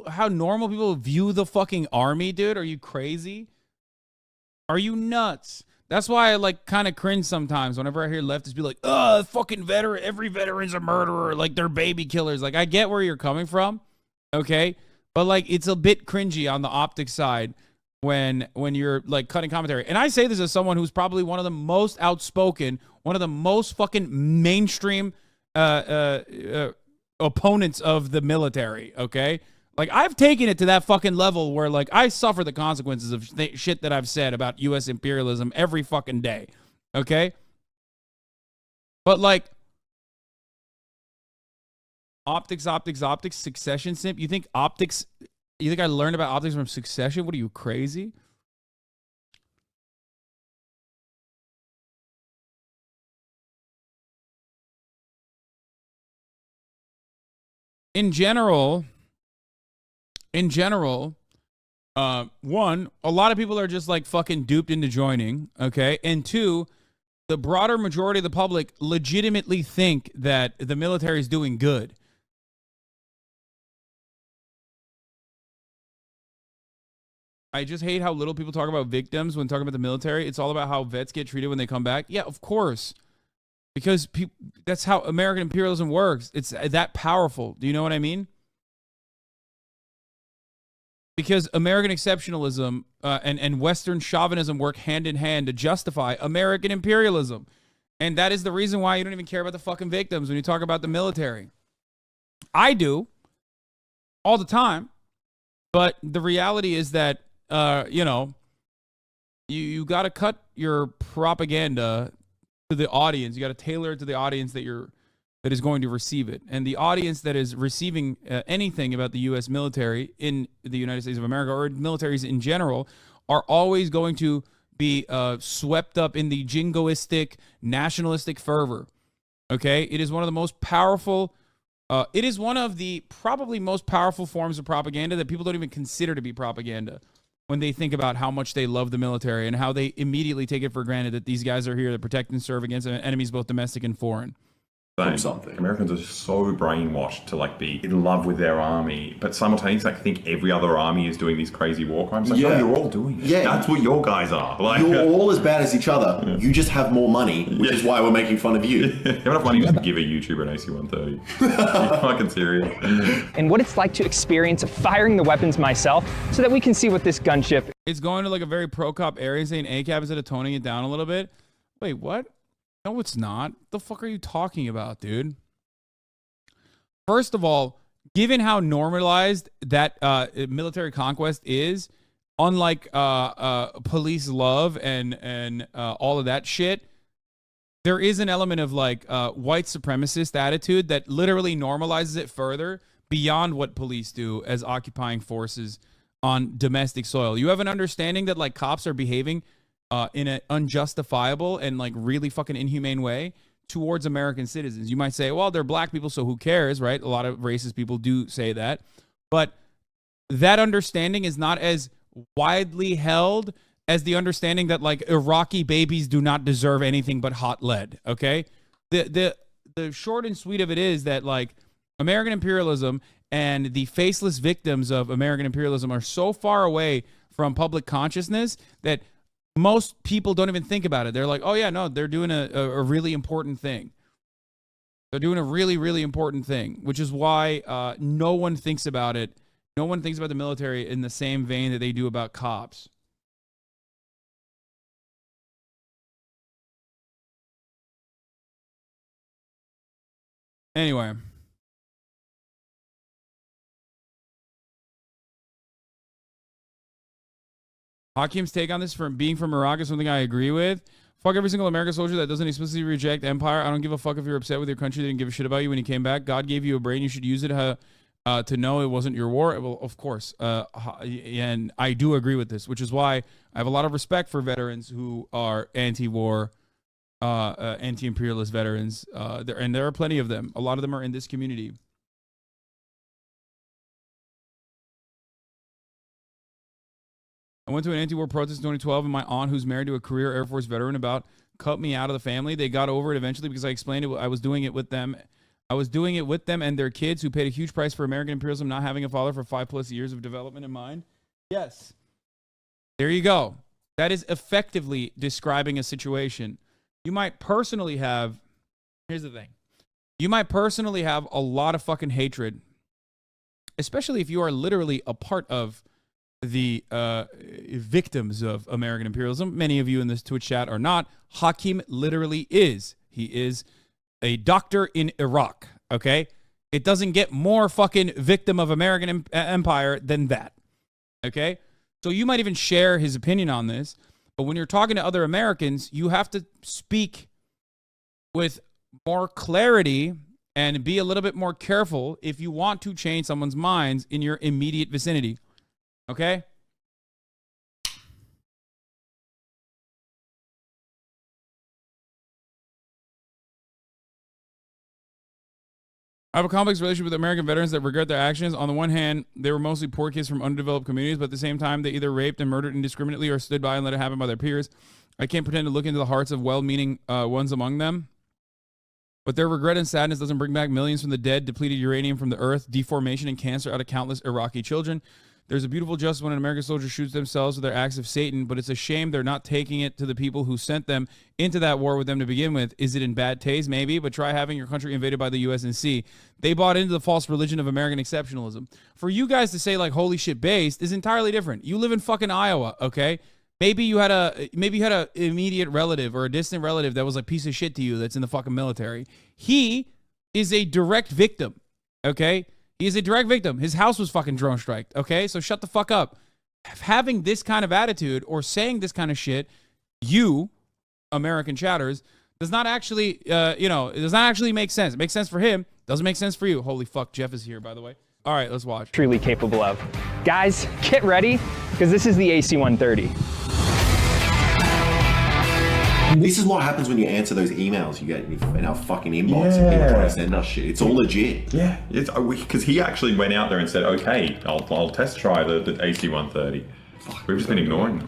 how normal people view the fucking army, dude? Are you crazy? Are you nuts? That's why I like kind of cringe sometimes whenever I hear leftists be like, fucking veteran, every veteran's a murderer, like they're baby killers. Like I get where you're coming from, okay? But like it's a bit cringy on the optics side when you're like cutting commentary. And I say this as someone who's probably one of the most outspoken, one of the most fucking mainstream opponents of the military, okay? Like, I've taken it to that fucking level where, like, I suffer the consequences of shit that I've said about U.S. imperialism every fucking day, okay? But, like, optics, Succession simp? You think I learned about optics from Succession? What are you, crazy? In general, one, a lot of people are just like fucking duped into joining, okay? And two, the broader majority of the public legitimately think that the military is doing good. I just hate how little people talk about victims when talking about the military. It's all about how vets get treated when they come back. Yeah, of course. Because that's how American imperialism works. It's that powerful. Do you know what I mean? Because American exceptionalism and Western chauvinism work hand in hand to justify American imperialism. And that is the reason why you don't even care about the fucking victims when you talk about the military. I do. All the time. But the reality is that, you got to cut your propaganda to the audience. You got to tailor it to the audience that is going to receive it. And the audience that is receiving anything about the U.S. military in the United States of America or militaries in general are always going to be swept up in the jingoistic, nationalistic fervor. Okay? It is one of the most powerful, it is one of the probably most powerful forms of propaganda that people don't even consider to be propaganda when they think about how much they love the military and how they immediately take it for granted that these guys are here to protect and serve against enemies both domestic and foreign. Something. Americans are so brainwashed to like be in love with their army, but simultaneously like think every other army is doing these crazy war crimes. Like, no, you're all doing it. Yeah, that's what your guys are. Like, you're all as bad as each other. Yeah. You just have more money, which is why we're making fun of you. You have enough money to give a YouTuber an AC-130. You're fucking serious. And what it's like to experience firing the weapons myself, so that we can see what this gunship. It's going to like a very pro-cop area, saying ACAB instead of toning it down a little bit. Wait, what? No, it's not. The fuck are you talking about, dude? First of all, given how normalized that military conquest is, unlike police love and all of that shit, there is an element of like white supremacist attitude that literally normalizes it further beyond what police do as occupying forces on domestic soil. You have an understanding that like cops are behaving in an unjustifiable and like really fucking inhumane way towards American citizens. You might say, well, they're black people, so who cares, right? A lot of racist people do say that. But that understanding is not as widely held as the understanding that like Iraqi babies do not deserve anything but hot lead, okay? The short and sweet of it is that like American imperialism and the faceless victims of American imperialism are so far away from public consciousness that most people don't even think about it. They're like, oh yeah, no, they're doing a really important thing. They're doing a really, really important thing, which is why no one thinks about it. No one thinks about the military in the same vein that they do about cops. Anyway. Hakim's take on this from being from Iraq is something I agree with. Fuck every single American soldier that doesn't explicitly reject empire. I don't give a fuck if you're upset with your country. They didn't give a shit about you when you came back. God gave you a brain. You should use it to know it wasn't your war. Well, of course, and I do agree with this, which is why I have a lot of respect for veterans who are anti-war, anti-imperialist veterans. There are plenty of them. A lot of them are in this community. I went to an anti-war protest in 2012, and my aunt, who's married to a career Air Force veteran, about cut me out of the family. They got over it eventually because I explained it. I was doing it with them. I was doing it with them and their kids who paid a huge price for American imperialism, not having a father for 5+ years of development in mind. Yes. There you go. That is effectively describing a situation. You might personally have, here's the thing. You might personally have a lot of fucking hatred, especially if you are literally a part of the victims of American imperialism. Many of you in this Twitch chat are not. Hakim literally is. He is a doctor in Iraq, okay? It doesn't get more fucking victim of American empire than that, okay? So you might even share his opinion on this, but when you're talking to other Americans, you have to speak with more clarity and be a little bit more careful if you want to change someone's minds in your immediate vicinity. Okay? I have a complex relationship with American veterans that regret their actions. On the one hand, they were mostly poor kids from undeveloped communities, but at the same time, they either raped and murdered indiscriminately or stood by and let it happen by their peers. I can't pretend to look into the hearts of well-meaning ones among them. But their regret and sadness doesn't bring back millions from the dead, depleted uranium from the earth, deformation and cancer out of countless Iraqi children. There's a beautiful justice when an American soldier shoots themselves with their acts of Satan, but it's a shame they're not taking it to the people who sent them into that war with them to begin with. Is it in bad taste? Maybe, but try having your country invaded by the USNC. They bought into the false religion of American exceptionalism. For you guys to say like holy shit based is entirely different. You live in fucking Iowa, okay? Maybe you had a immediate relative or a distant relative that was a piece of shit to you that's in the fucking military. He is a direct victim, okay? He is a direct victim. His house was fucking drone striked, okay? So shut the fuck up. Having this kind of attitude or saying this kind of shit, you, American chatters, does not actually, it does not actually make sense. It makes sense for him. Doesn't make sense for you. Holy fuck, Jeff is here, by the way. All right, let's watch. Truly capable of. Guys, get ready, because this is the AC-130. This is what happens when you answer those emails you get in our fucking inbox. Yeah. And people trying to send us shit. It's all legit. Yeah, because he actually went out there and said, okay, I'll test try the AC-130. We've just been ignoring them.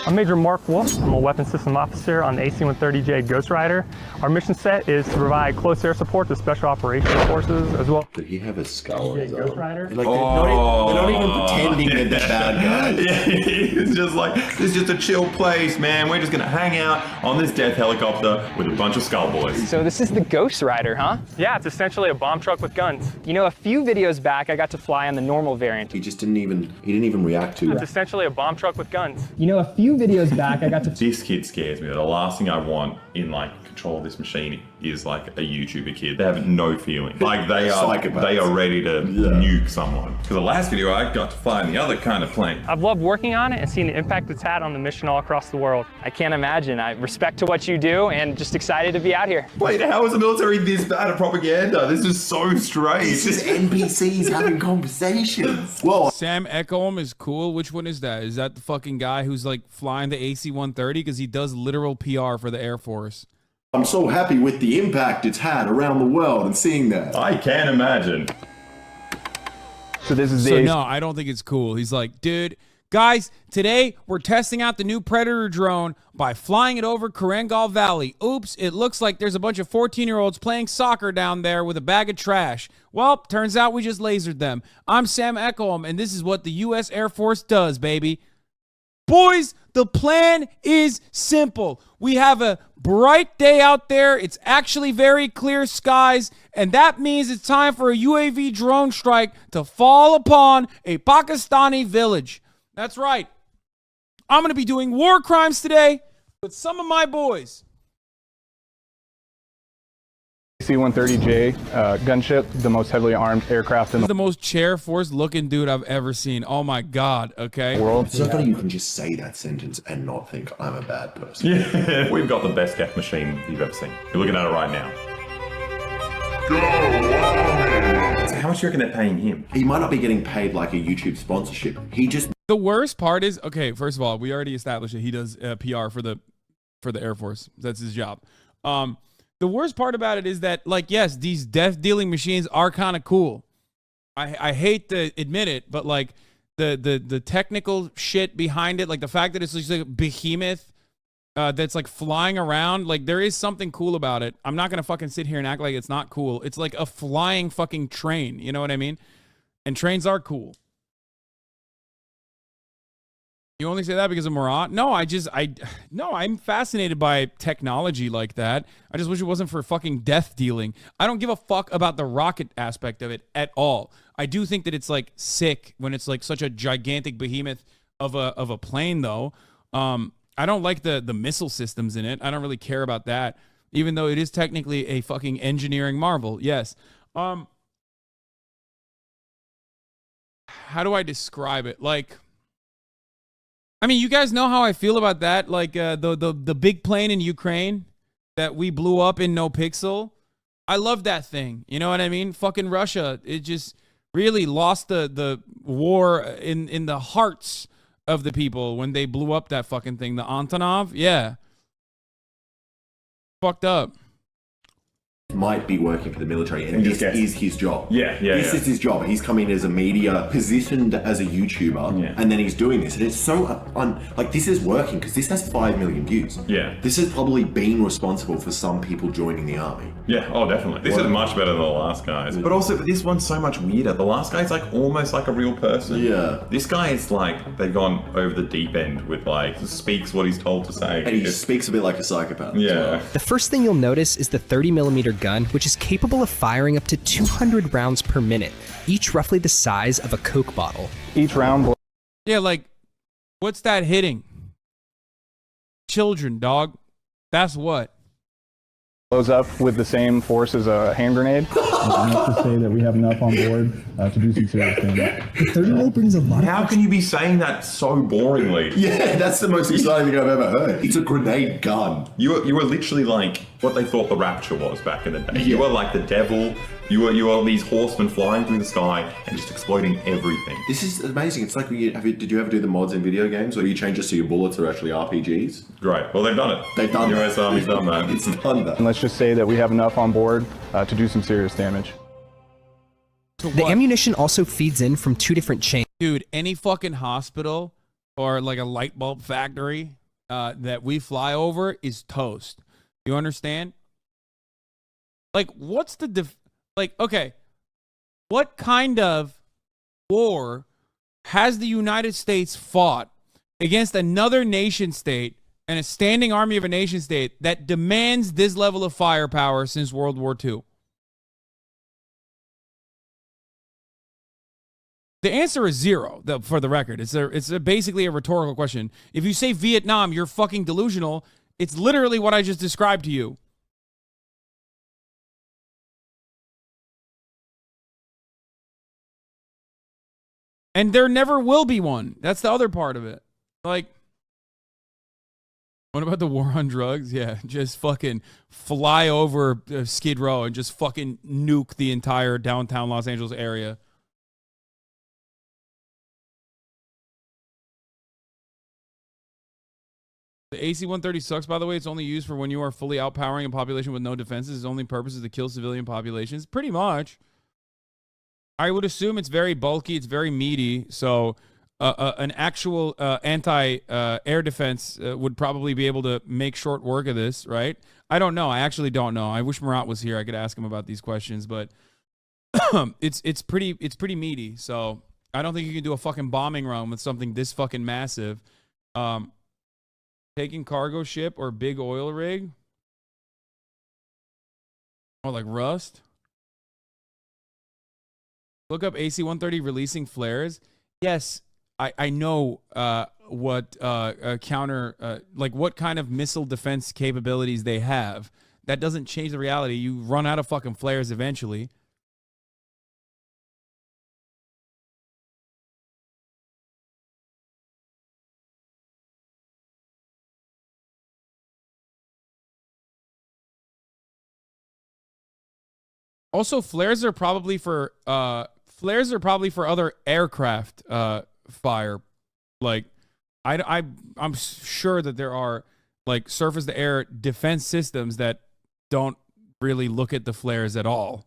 I'm Major Mark Wolf. I'm a weapons system officer on the AC-130J Ghost Rider. Our mission set is to provide close air support to special operations forces as well. Did he have a skull on his Ghost arm? Rider? Like, they're not even pretending they're the bad guys. Yeah, it's just like, this is just a chill place, man. We're just going to hang out on this death helicopter with a bunch of skull boys. So this is the Ghost Rider, huh? Yeah, it's essentially a bomb truck with guns. You know, a few videos back, I got to fly on the normal variant. He just didn't even react to It's it. essentially a bomb truck with guns. You know, a few videos back, I got to... This kid scares me. The last thing I want in like control of this machine is like a YouTuber kid. They have no feeling. Like they are ready to nuke someone. For the last video, I got to fly in the other kind of plane. I've loved working on it and seeing the impact it's had on the mission all across the world. I can't imagine. I respect to what you do and just excited to be out here. Wait, how is the military this bad at propaganda? This is so strange. This is NPCs having conversations. Well, Sam Echolm is cool. Which one is that? Is that the fucking guy who's like flying the AC-130? Because he does literal PR for the Air Force. I'm so happy with the impact it's had around the world and seeing that. I can't imagine. So this is So no, I don't think it's cool. He's like, dude, guys, today we're testing out the new Predator drone by flying it over Korengal Valley. Oops, it looks like there's a bunch of 14-year-olds playing soccer down there with a bag of trash. Well, turns out we just lasered them. I'm Sam Echolm, and this is what the U.S. Air Force does, baby. Boys, the plan is simple. We have a bright day out there. It's actually very clear skies, and that means it's time for a UAV drone strike to fall upon a Pakistani village. That's right. I'm going to be doing war crimes today with some of my boys. AC-130J gunship, the most heavily armed aircraft in the most chair force looking dude I've ever seen. Oh my God. Okay. world. It's so funny you can just say that sentence and not think I'm a bad person. Yeah, we've got the best death machine you've ever seen. You're looking at it right now. It's how much do you reckon they're paying him? He might not be getting paid like a YouTube sponsorship. He just... The worst part is, okay, first of all, we already established that he does PR for the Air Force. That's his job. The worst part about it is that, like, yes, these death dealing machines are kind of cool. I hate to admit it, but like the technical shit behind it, like the fact that it's just like a behemoth that's like flying around, like there is something cool about it. I'm not gonna fucking sit here and act like it's not cool. It's like a flying fucking train, you know what I mean? And trains are cool. You only say that because of Murat? No, I'm fascinated by technology like that. I just wish it wasn't for fucking death dealing. I don't give a fuck about the rocket aspect of it at all. I do think that it's like sick when it's like such a gigantic behemoth of a plane though. I don't like the missile systems in it. I don't really care about that, even though it is technically a fucking engineering marvel. Yes. How do I describe it? Like, I mean, you guys know how I feel about that. Like the big plane in Ukraine that we blew up in no pixel. I love that thing. You know what I mean? Fucking Russia. It just really lost the war in the hearts of the people when they blew up that fucking thing. The Antonov. Yeah. Fucked up. Might be working for the military, and this is his job. This is his job. He's come in as a media, positioned as a YouTuber, and then he's doing this, and it's so like this is working because this has 5 million views. This has probably been responsible for some people joining the army. Oh, definitely. This is much better than the last guys. But also, this one's so much weirder. The last guy's like almost like a real person. This guy is like, they've gone over the deep end with like, speaks what he's told to say. And he speaks a bit like a psychopath. The first thing you'll notice is the 30mm gun, which is capable of firing up to 200 rounds per minute, each roughly the size of a Coke bottle. Each round... Yeah, like, what's that hitting? Children, dog. That's what. Blows up with the same force as a hand grenade. Enough to say that we have enough on board to do some serious damage. The 30 brings a lot. How can you be saying that so boringly? Yeah, that's the most exciting thing I've ever heard. It's a grenade gun. You were literally like what they thought the Rapture was back in the day. You were like the devil. You were these horsemen flying through the sky and just exploding everything. This is amazing. It's like, did you ever do the mods in video games, or do you change it so your bullets are actually RPGs? Great. Well, they've done it. They've done US Army's done that. It's done that. And let's just say that we have enough on board to do some serious damage. The ammunition also feeds in from 2 different chains. Dude, any fucking hospital or like a light bulb factory that we fly over is toast. You understand? Like, what's the like, okay, what kind of war has the United States fought against another nation state and a standing army of a nation state that demands this level of firepower since World War II? The answer is 0, for the record. It's basically a rhetorical question. If you say Vietnam, you're fucking delusional. It's literally what I just described to you. And there never will be one. That's the other part of it. Like, what about the war on drugs? Yeah, just fucking fly over Skid Row and just fucking nuke the entire downtown Los Angeles area. The AC-130 sucks, by the way. It's only used for when you are fully outpowering a population with no defenses. Its only purpose is to kill civilian populations. Pretty much. I would assume it's very bulky. It's very meaty. So an actual anti-air defense would probably be able to make short work of this, right? I don't know. I actually don't know. I wish Murat was here. I could ask him about these questions, but it's pretty meaty. So I don't think you can do a fucking bombing run with something this fucking massive. Taking cargo ship or big oil rig? Or like Rust? Look up AC-130 releasing flares. Yes, I know what counter, like what kind of missile defense capabilities they have. That doesn't change the reality. You run out of fucking flares eventually. Also, flares are probably for other aircraft fire. Like, I'm sure that there are like surface to air defense systems that don't really look at the flares at all.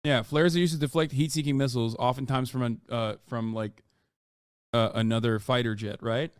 Yeah, flares are used to deflect heat-seeking missiles, oftentimes from another fighter jet, right?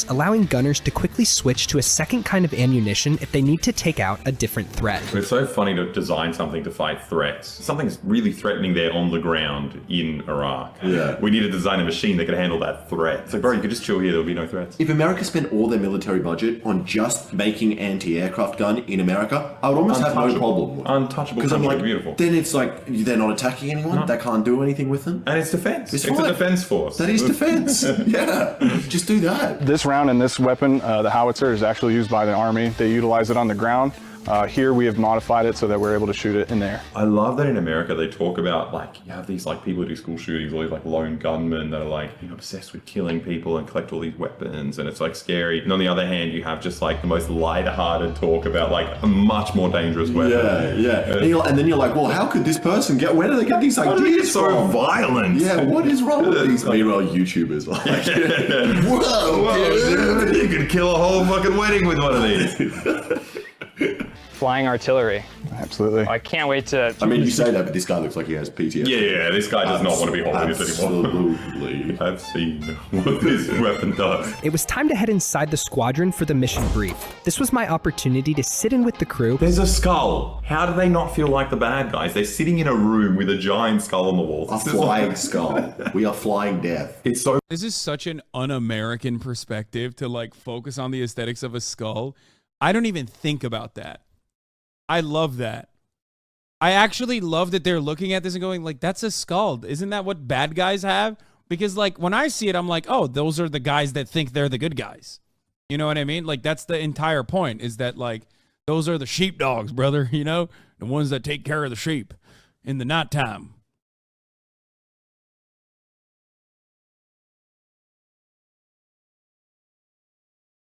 Allowing gunners to quickly switch to a second kind of ammunition if they need to take out a different threat. It's so funny to design something to fight threats. Something's really threatening there on the ground in Iraq. Yeah. We need to design a machine that can handle that threat. It's like, bro, you could just chill here, there'll be no threats. If America spent all their military budget on just making anti-aircraft gun in America, I would almost have no problem with it. Untouchable. Because I'm like, beautiful. Then it's like, they're not attacking anyone, No. They can't do anything with them. And it's defense. It's a fine. defense force. That is defense. Yeah, just do that. This round and this weapon, the howitzer, is actually used by the Army. They utilize it on the ground. Here we have modified it so that we're able to shoot it in the air. I love that in America they talk about, like, you have these like people who do school shootings, all these like lone gunmen that are like, you know, obsessed with killing people and collect all these weapons, and it's like scary. And on the other hand, you have just like the most light-hearted talk about like a much more dangerous weapon. Yeah. And then you're like, well, how could this person get? Where do they get these ideas so from? violent. Yeah, what is wrong with these meanwhile YouTubers? Like, whoa, dude, you could kill a whole fucking wedding with one of these. Flying artillery. Absolutely. I can't wait to... I mean, you say that, but this guy looks like he has PTSD. Yeah, this guy does not want to be holding this anymore. Absolutely. I've seen what this weapon does. It was time to head inside the squadron for the mission brief. This was my opportunity to sit in with the crew. There's a skull. How do they not feel like the bad guys? They're sitting in a room with a giant skull on the wall. A flying skull. We are flying death. It's so... This is such an un-American perspective to like focus on the aesthetics of a skull. I don't even think about that. I love that. I actually love that they're looking at this and going like, that's a skull. Isn't that what bad guys have? Because like when I see it, I'm like, oh, those are the guys that think they're the good guys. You know what I mean? Like that's the entire point, is that like, those are the sheepdogs, brother. You know, the ones that take care of the sheep in the nighttime.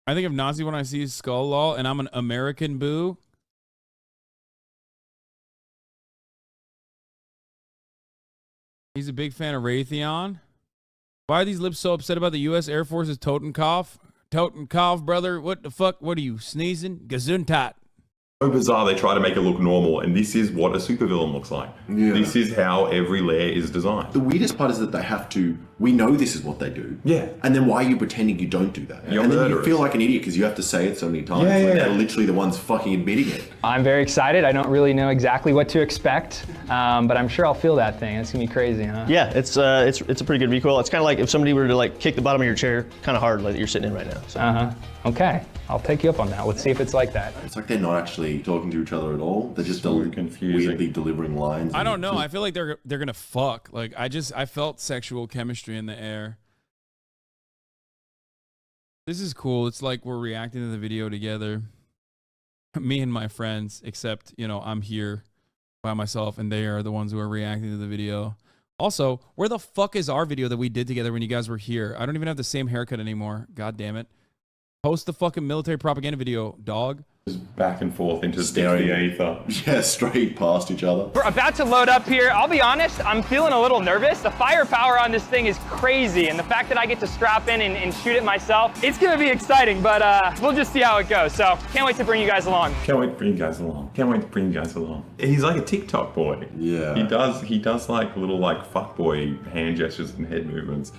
I think of Nazi when I see his skull, lol, and I'm an American boo. He's a big fan of Raytheon. Why are these lips so upset about the U.S. Air Force's Totenkopf? Totenkopf, brother. What the fuck? What are you, sneezing? Gesundheit. So bizarre, they try to make it look normal, and this is what a supervillain looks like. Yeah. This is how every layer is designed. The weirdest part is that they have to, we know this is what they do. Yeah. And then why are you pretending you don't do that? You're and then you murderous. feel like an idiot because you have to say it so many times. Yeah, like yeah. they're literally the ones fucking admitting it. I'm very excited. I don't really know exactly what to expect, but I'm sure I'll feel that thing. It's gonna be crazy, huh? Yeah, it's a pretty good recoil. It's kind of like if somebody were to like kick the bottom of your chair kind of hard like you're sitting in right now. So. Okay, I'll take you up on that. Let's see if it's like that. It's like they're not actually talking to each other at all. They're just confusing. weirdly delivering lines. I don't know. I feel like they're gonna fuck. Like I felt sexual chemistry in the air. This is cool. It's like we're reacting to the video together. Me and my friends, except, you know, I'm here by myself and they are the ones who are reacting to the video. Also, where the fuck is our video that we did together when you guys were here? I don't even have the same haircut anymore. God damn it. Post the fucking military propaganda video, dog. Just back and forth into Staring. the ether. Yeah, straight past each other. We're about to load up here. I'll be honest, I'm feeling a little nervous. The firepower on this thing is crazy, and the fact that I get to strap in and shoot it myself, it's gonna be exciting, but we'll just see how it goes. So, can't wait to bring you guys along. Can't wait to bring you guys along. Can't wait to bring you guys along. He's like a TikTok boy. Yeah. He does like little like fuckboy hand gestures and head movements.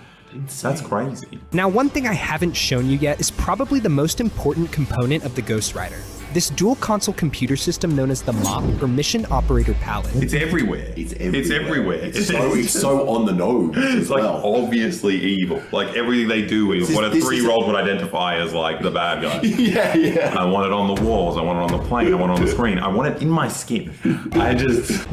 That's crazy. Now, one thing I haven't shown you yet is probably the most important component of the Ghost Rider. This dual console computer system known as the MOP, or Mission Operator Palette. It's everywhere. It's everywhere. It's so on the nose. It's like obviously evil. Like everything they do is what a 3-year-old would identify as like the bad guy. Yeah. I want it on the walls. I want it on the plane. I want it on the screen. I want it in my skin.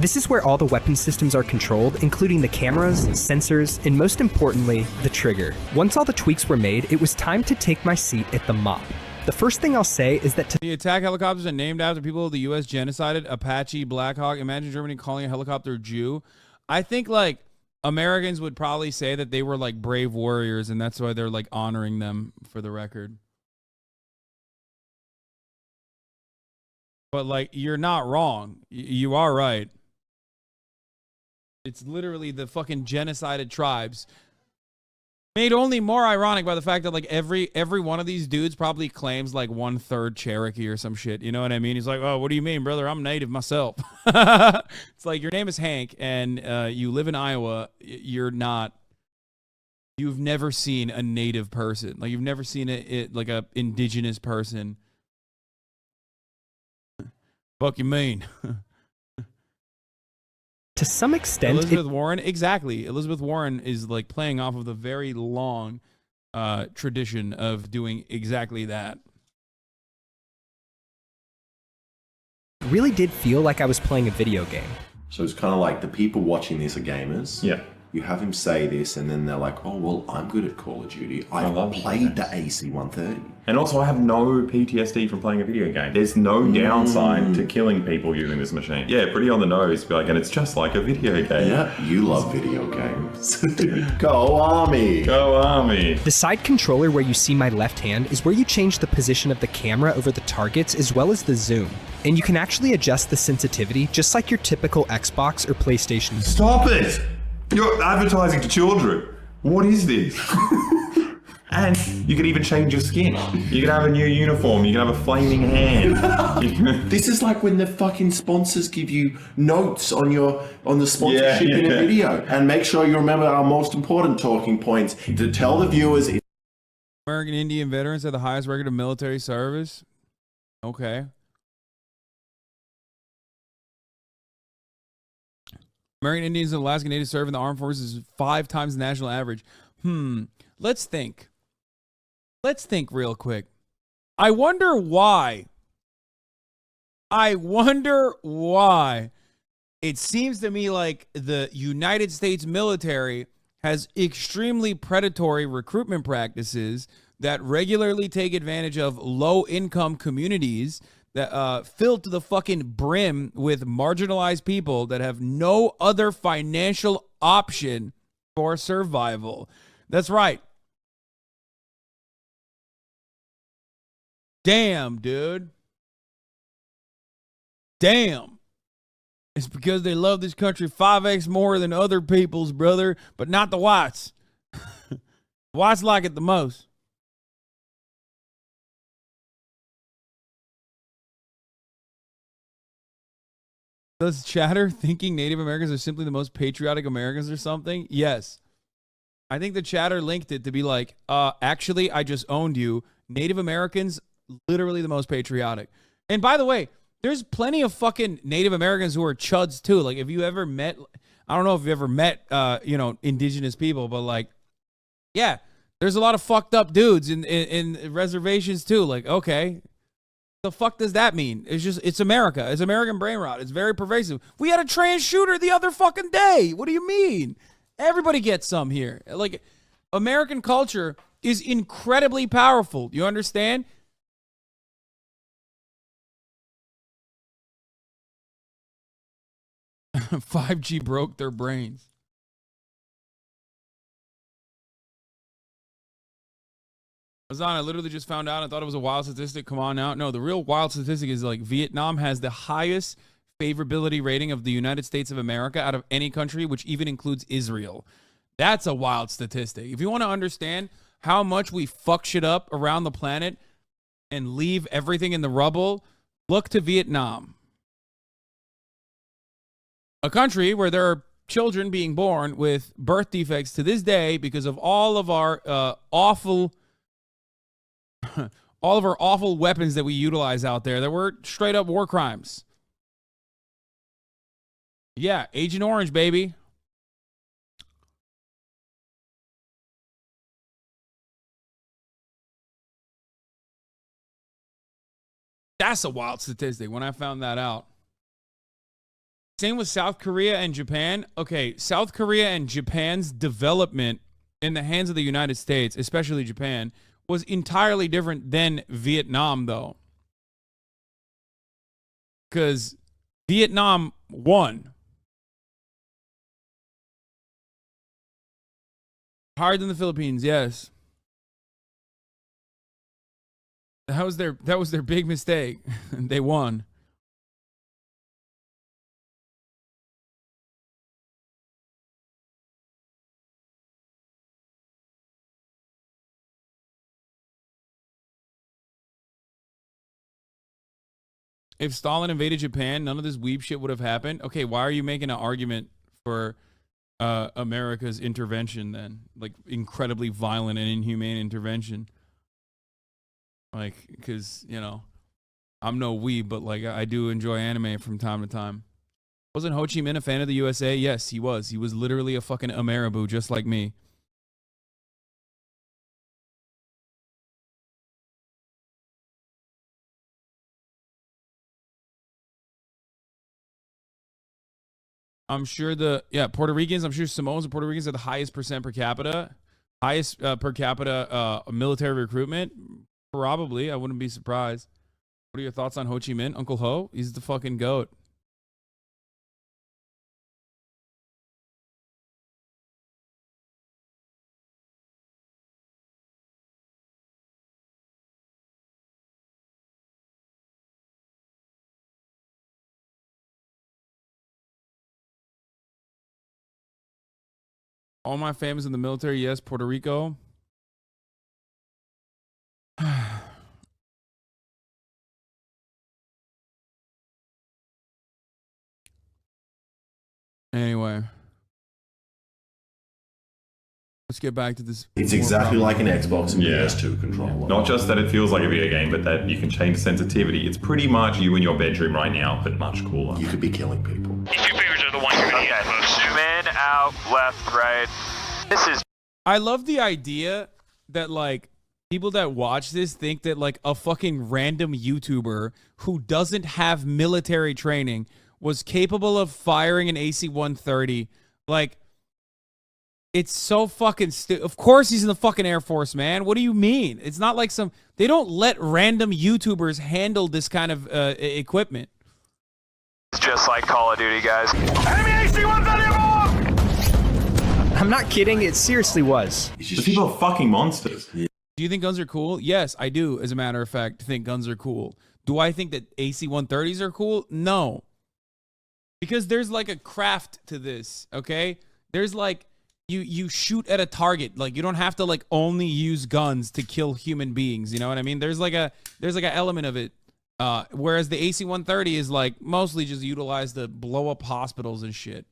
This is where all the weapon systems are controlled, including the cameras, sensors, and most importantly, the trigger. Once all the tweaks were made, it was time to take my seat at the MOP. The first thing I'll say is that the attack helicopters are named after people the U.S. genocided. Apache, Black Hawk. Imagine Germany calling a helicopter Jew. I think like Americans would probably say that they were like brave warriors, and that's why they're like honoring them for the record. But like, you're not wrong. You are right. It's literally the fucking genocided tribes. Made only more ironic by the fact that like every one of these dudes probably claims like 1/3 Cherokee or some shit. You know what I mean? He's like, oh, what do you mean, brother? I'm native myself. It's like, your name is Hank and you live in Iowa. You've never seen a native person. Like, you've never seen like a indigenous person. Fuck you mean? to some extent, Elizabeth Warren, exactly. Elizabeth Warren is like playing off of the very long tradition of doing exactly that. really did feel like I was playing a video game. So it's kind of like the people watching this are gamers. Yeah. You have him say this, and then they're like, "Oh well, I'm good at Call of Duty. I played the AC-130." And also, I have no PTSD from playing a video game. There's no downside to killing people using this machine. Yeah, pretty on the nose, like, and it's just like a video game. Yeah, you love video games. Go Army! Go Army! The side controller where you see my left hand is where you change the position of the camera over the targets as well as the zoom. And you can actually adjust the sensitivity just like your typical Xbox or PlayStation. Stop it! You're advertising to children. What is this? And you can even change your skin. You can have a new uniform. You can have a flaming hand. This is like when the fucking sponsors give you notes on the sponsorship in a video. And make sure you remember our most important talking points to tell the viewers. American Indian veterans have the highest record of military service. Okay. American Indians and Alaska Natives serve in the armed forces 5 times the national average. Let's think. Let's think real quick. I wonder why. It seems to me like the United States military has extremely predatory recruitment practices that regularly take advantage of low-income communities that filled to the fucking brim with marginalized people that have no other financial option for survival. That's right. Damn, dude. Damn. It's because they love this country 5x more than other people's, brother, but not the whites. Whites like it the most. Does chatter thinking Native Americans are simply the most patriotic Americans or something? Yes. I think the chatter linked it to be like, actually, I just owned you. Native Americans, literally the most patriotic. And by the way, there's plenty of fucking Native Americans who are chuds too. Like, if you ever met, I don't know if you've ever met, indigenous people, but like, yeah, there's a lot of fucked up dudes in reservations too. Like, okay. The fuck does that mean? It's America. It's American brain rot. It's very pervasive. We had a trans shooter the other fucking day. What do you mean? Everybody gets some here. Like, American culture is incredibly powerful. You understand? $5G broke their brains. Hasan, I literally just found out. I thought it was a wild statistic. Come on now. No, the real wild statistic is like Vietnam has the highest favorability rating of the United States of America out of any country, which even includes Israel. That's a wild statistic. If you want to understand how much we fuck shit up around the planet and leave everything in the rubble, look to Vietnam. A country where there are children being born with birth defects to this day because of all of our awful weapons that we utilize out there that were straight up war crimes. Yeah, Agent Orange, baby. That's a wild statistic when I found that out. Same with South Korea and Japan. Okay, South Korea and Japan's development in the hands of the United States, especially Japan, was entirely different than Vietnam, though. Because Vietnam won. Harder than the Philippines, yes. That was their big mistake. They won. If Stalin invaded Japan, none of this weeb shit would have happened. Okay, why are you making an argument for America's intervention then? Like, incredibly violent and inhumane intervention. Like, because, you know, I'm no weeb, but, like, I do enjoy anime from time to time. Wasn't Ho Chi Minh a fan of the USA? Yes, he was. He was literally a fucking Ameriboo, just like me. I'm sure Puerto Ricans, I'm sure Samoans and Puerto Ricans are the highest percent per capita. Highest per capita military recruitment. Probably. I wouldn't be surprised. What are your thoughts on Ho Chi Minh? Uncle Ho? He's the fucking GOAT. All my family's in the military. Yes, Puerto Rico. Anyway. Let's get back to this. It's exactly like an Xbox and PS2 controller. Not just that it feels like a video game, but that you can change sensitivity. It's pretty much you in your bedroom right now, but much cooler. You could be killing people. These two fingers are the ones you're gonna use most. Zoom in, out, left, right. This is. I love the idea that, like, people that watch this think that, like, a fucking random YouTuber who doesn't have military training was capable of firing an AC-130. Like, it's so fucking stupid. Of course he's in the fucking Air Force, man. What do you mean? It's not like they don't let random YouTubers handle this kind of equipment. It's just like Call of Duty, guys. Enemy AC-130! I'm not kidding. It seriously was. The people are fucking monsters. Do you think guns are cool? Yes, I do. As a matter of fact, think guns are cool. Do I think that AC-130s are cool? No. Because there's like a craft to this, okay? There's like, you shoot at a target. Like, you don't have to like only use guns to kill human beings. You know what I mean? There's like an element of it. Whereas the AC-130 is like mostly just utilized to blow up hospitals and shit.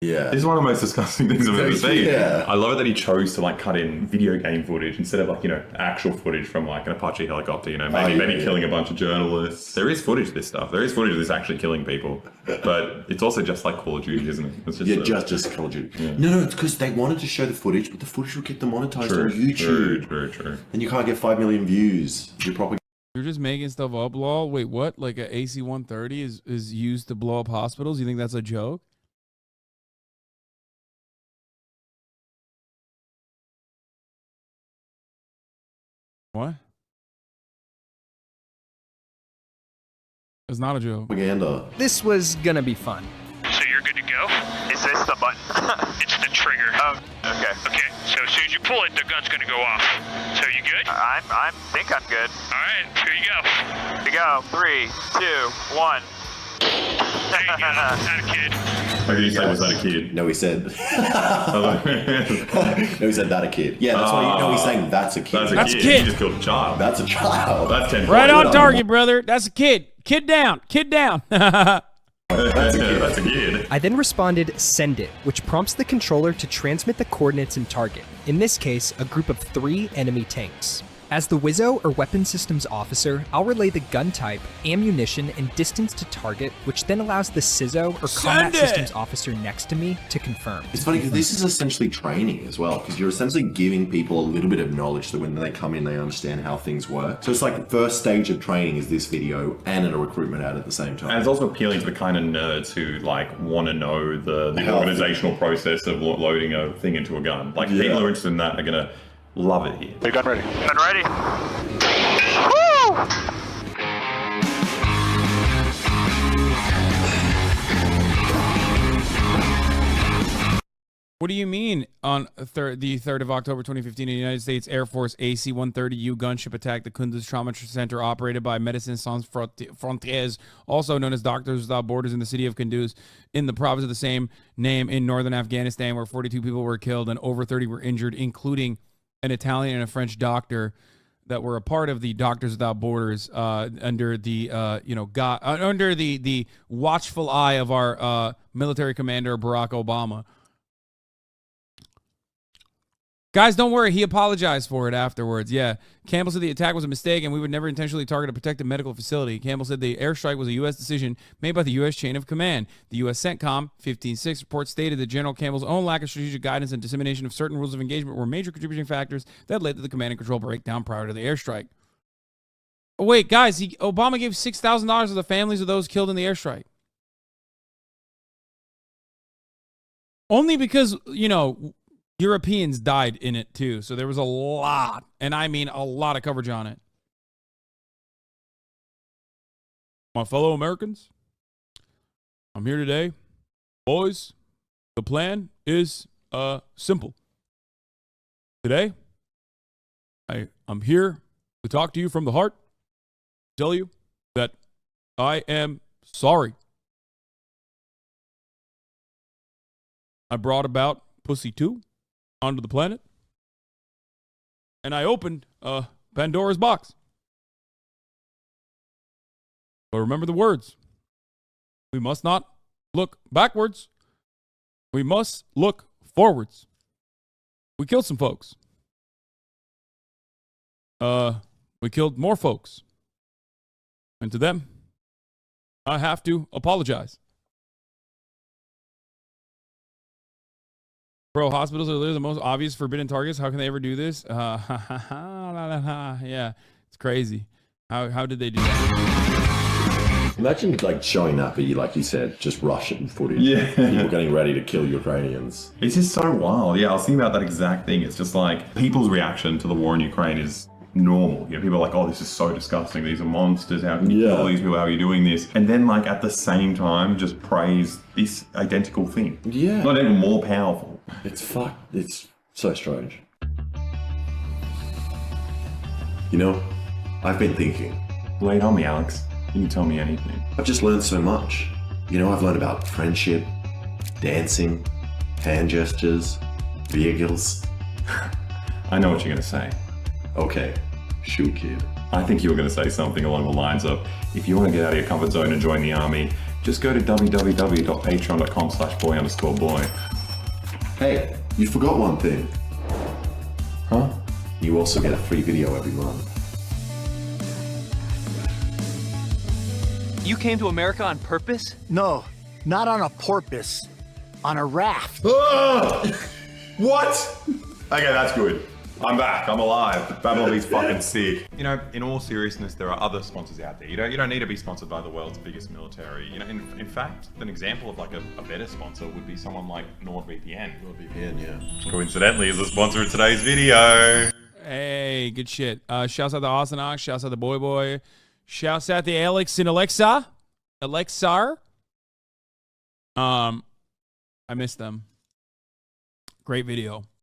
Yeah. This is one of the most disgusting things I've ever seen. Yeah. I love it that he chose to like cut in video game footage instead of like, you know, actual footage from like an Apache helicopter, you know, maybe killing a bunch of journalists. There is footage of this stuff. There is footage of this actually killing people. But it's also just like Call of Duty, isn't it? It's just just Call of Duty. Yeah. No, it's because they wanted to show the footage, but the footage would get demonetized on YouTube. True. And you can't get 5 million views. You're just making stuff up, lol. Wait, what? Like a AC-130 is used to blow up hospitals? You think that's a joke? What? It's not a joke. Propaganda. This was gonna be fun. So you're good to go? Is this the button? It's the trigger. Oh, okay. Okay, so as soon as you pull it, the gun's gonna go off. So you good? I think I'm good. Alright, here you go. Here we go. 3, 2, 1. There you go. Not a kid. How did you say was that a kid? No, he said. No, he said that a kid. Yeah, that's why he's saying that's a kid. That's a kid. You just killed a child. That's a child. That's 10 Right on target, brother. That's a kid. Kid down. Kid down. That's a kid. I then responded, send it, which prompts the controller to transmit the coordinates and target. In this case, a group of 3 enemy tanks. As the Wizzo or Weapon Systems Officer, I'll relay the gun type, ammunition, and distance to target, which then allows the CISO or Combat Systems Officer next to me to confirm. It's funny because this is essentially training as well, because you're essentially giving people a little bit of knowledge so when they come in, they understand how things work. So it's like the first stage of training is this video and a recruitment ad at the same time. And it's also appealing to the kind of nerds who like want to know the organizational process of loading a thing into a gun. Like people who are interested in that are gonna love it here. Hey, gun ready. Gun ready. Woo! What do you mean on the 3rd of October 2015 in the United States Air Force AC-130U gunship attacked the Kunduz Trauma Center operated by Médecins Sans Frontières, also known as Doctors Without Borders, in the city of Kunduz in the province of the same name in northern Afghanistan, where 42 people were killed and over 30 were injured, including an Italian and a French doctor that were a part of the Doctors Without Borders under the under the watchful eye of our military commander Barack Obama. Guys, don't worry. He apologized for it afterwards. Yeah. Campbell said the attack was a mistake and we would never intentionally target a protected medical facility. Campbell said the airstrike was a U.S. decision made by the U.S. chain of command. The U.S. CENTCOM 15-6 report stated that General Campbell's own lack of strategic guidance and dissemination of certain rules of engagement were major contributing factors that led to the command and control breakdown prior to the airstrike. Oh, wait, guys, Obama gave $6,000 to the families of those killed in the airstrike. Only because, Europeans died in it too, so there was a lot, and I mean a lot of coverage on it. My fellow Americans, I'm here today. Boys, the plan is simple. Today, I'm here to talk to you from the heart, tell you that I am sorry. I brought about Pussy 2 onto the planet, and I opened Pandora's box. But remember the words. We must not look backwards. We must look forwards. We killed some folks. We killed more folks. And to them, I have to apologize. Bro, hospitals are literally the most obvious forbidden targets. How can they ever do this? Yeah, it's crazy. How did they do that? Imagine like showing up, but like you said, just Russian footage. Yeah. People getting ready to kill Ukrainians. It's just so wild. Yeah, I was thinking about that exact thing. It's just like people's reaction to the war in Ukraine is normal. People are like, oh, this is so disgusting. These are monsters. How can you kill these people? How are you doing this? And then like at the same time, just praise this identical thing. Yeah. Not even more powerful. It's so strange. I've been thinking. Lay it on me, Alex. You can tell me anything. I've just learned so much. I've learned about friendship, dancing, hand gestures, vehicles. I know what you're going to say. Okay, shoot, kid. I think you were going to say something along the lines of, if you want to get out of your comfort zone and join the army, just go to www.patreon.com/boy_boy. Hey, you forgot one thing. Huh? You also get a free video every month. You came to America on purpose? No, not on a porpoise. On a raft. What? Okay, that's good. I'm back. I'm alive. Babylon's fucking sick. In all seriousness, there are other sponsors out there. You don't need to be sponsored by the world's biggest military. In fact, an example of like a better sponsor would be someone like NordVPN. NordVPN, yeah. Coincidentally, is the sponsor of today's video. Hey, good shit. Shouts out to Hasanabi. Shouts out to Boy. Shouts out to Alex and Alexar. I missed them. Great video.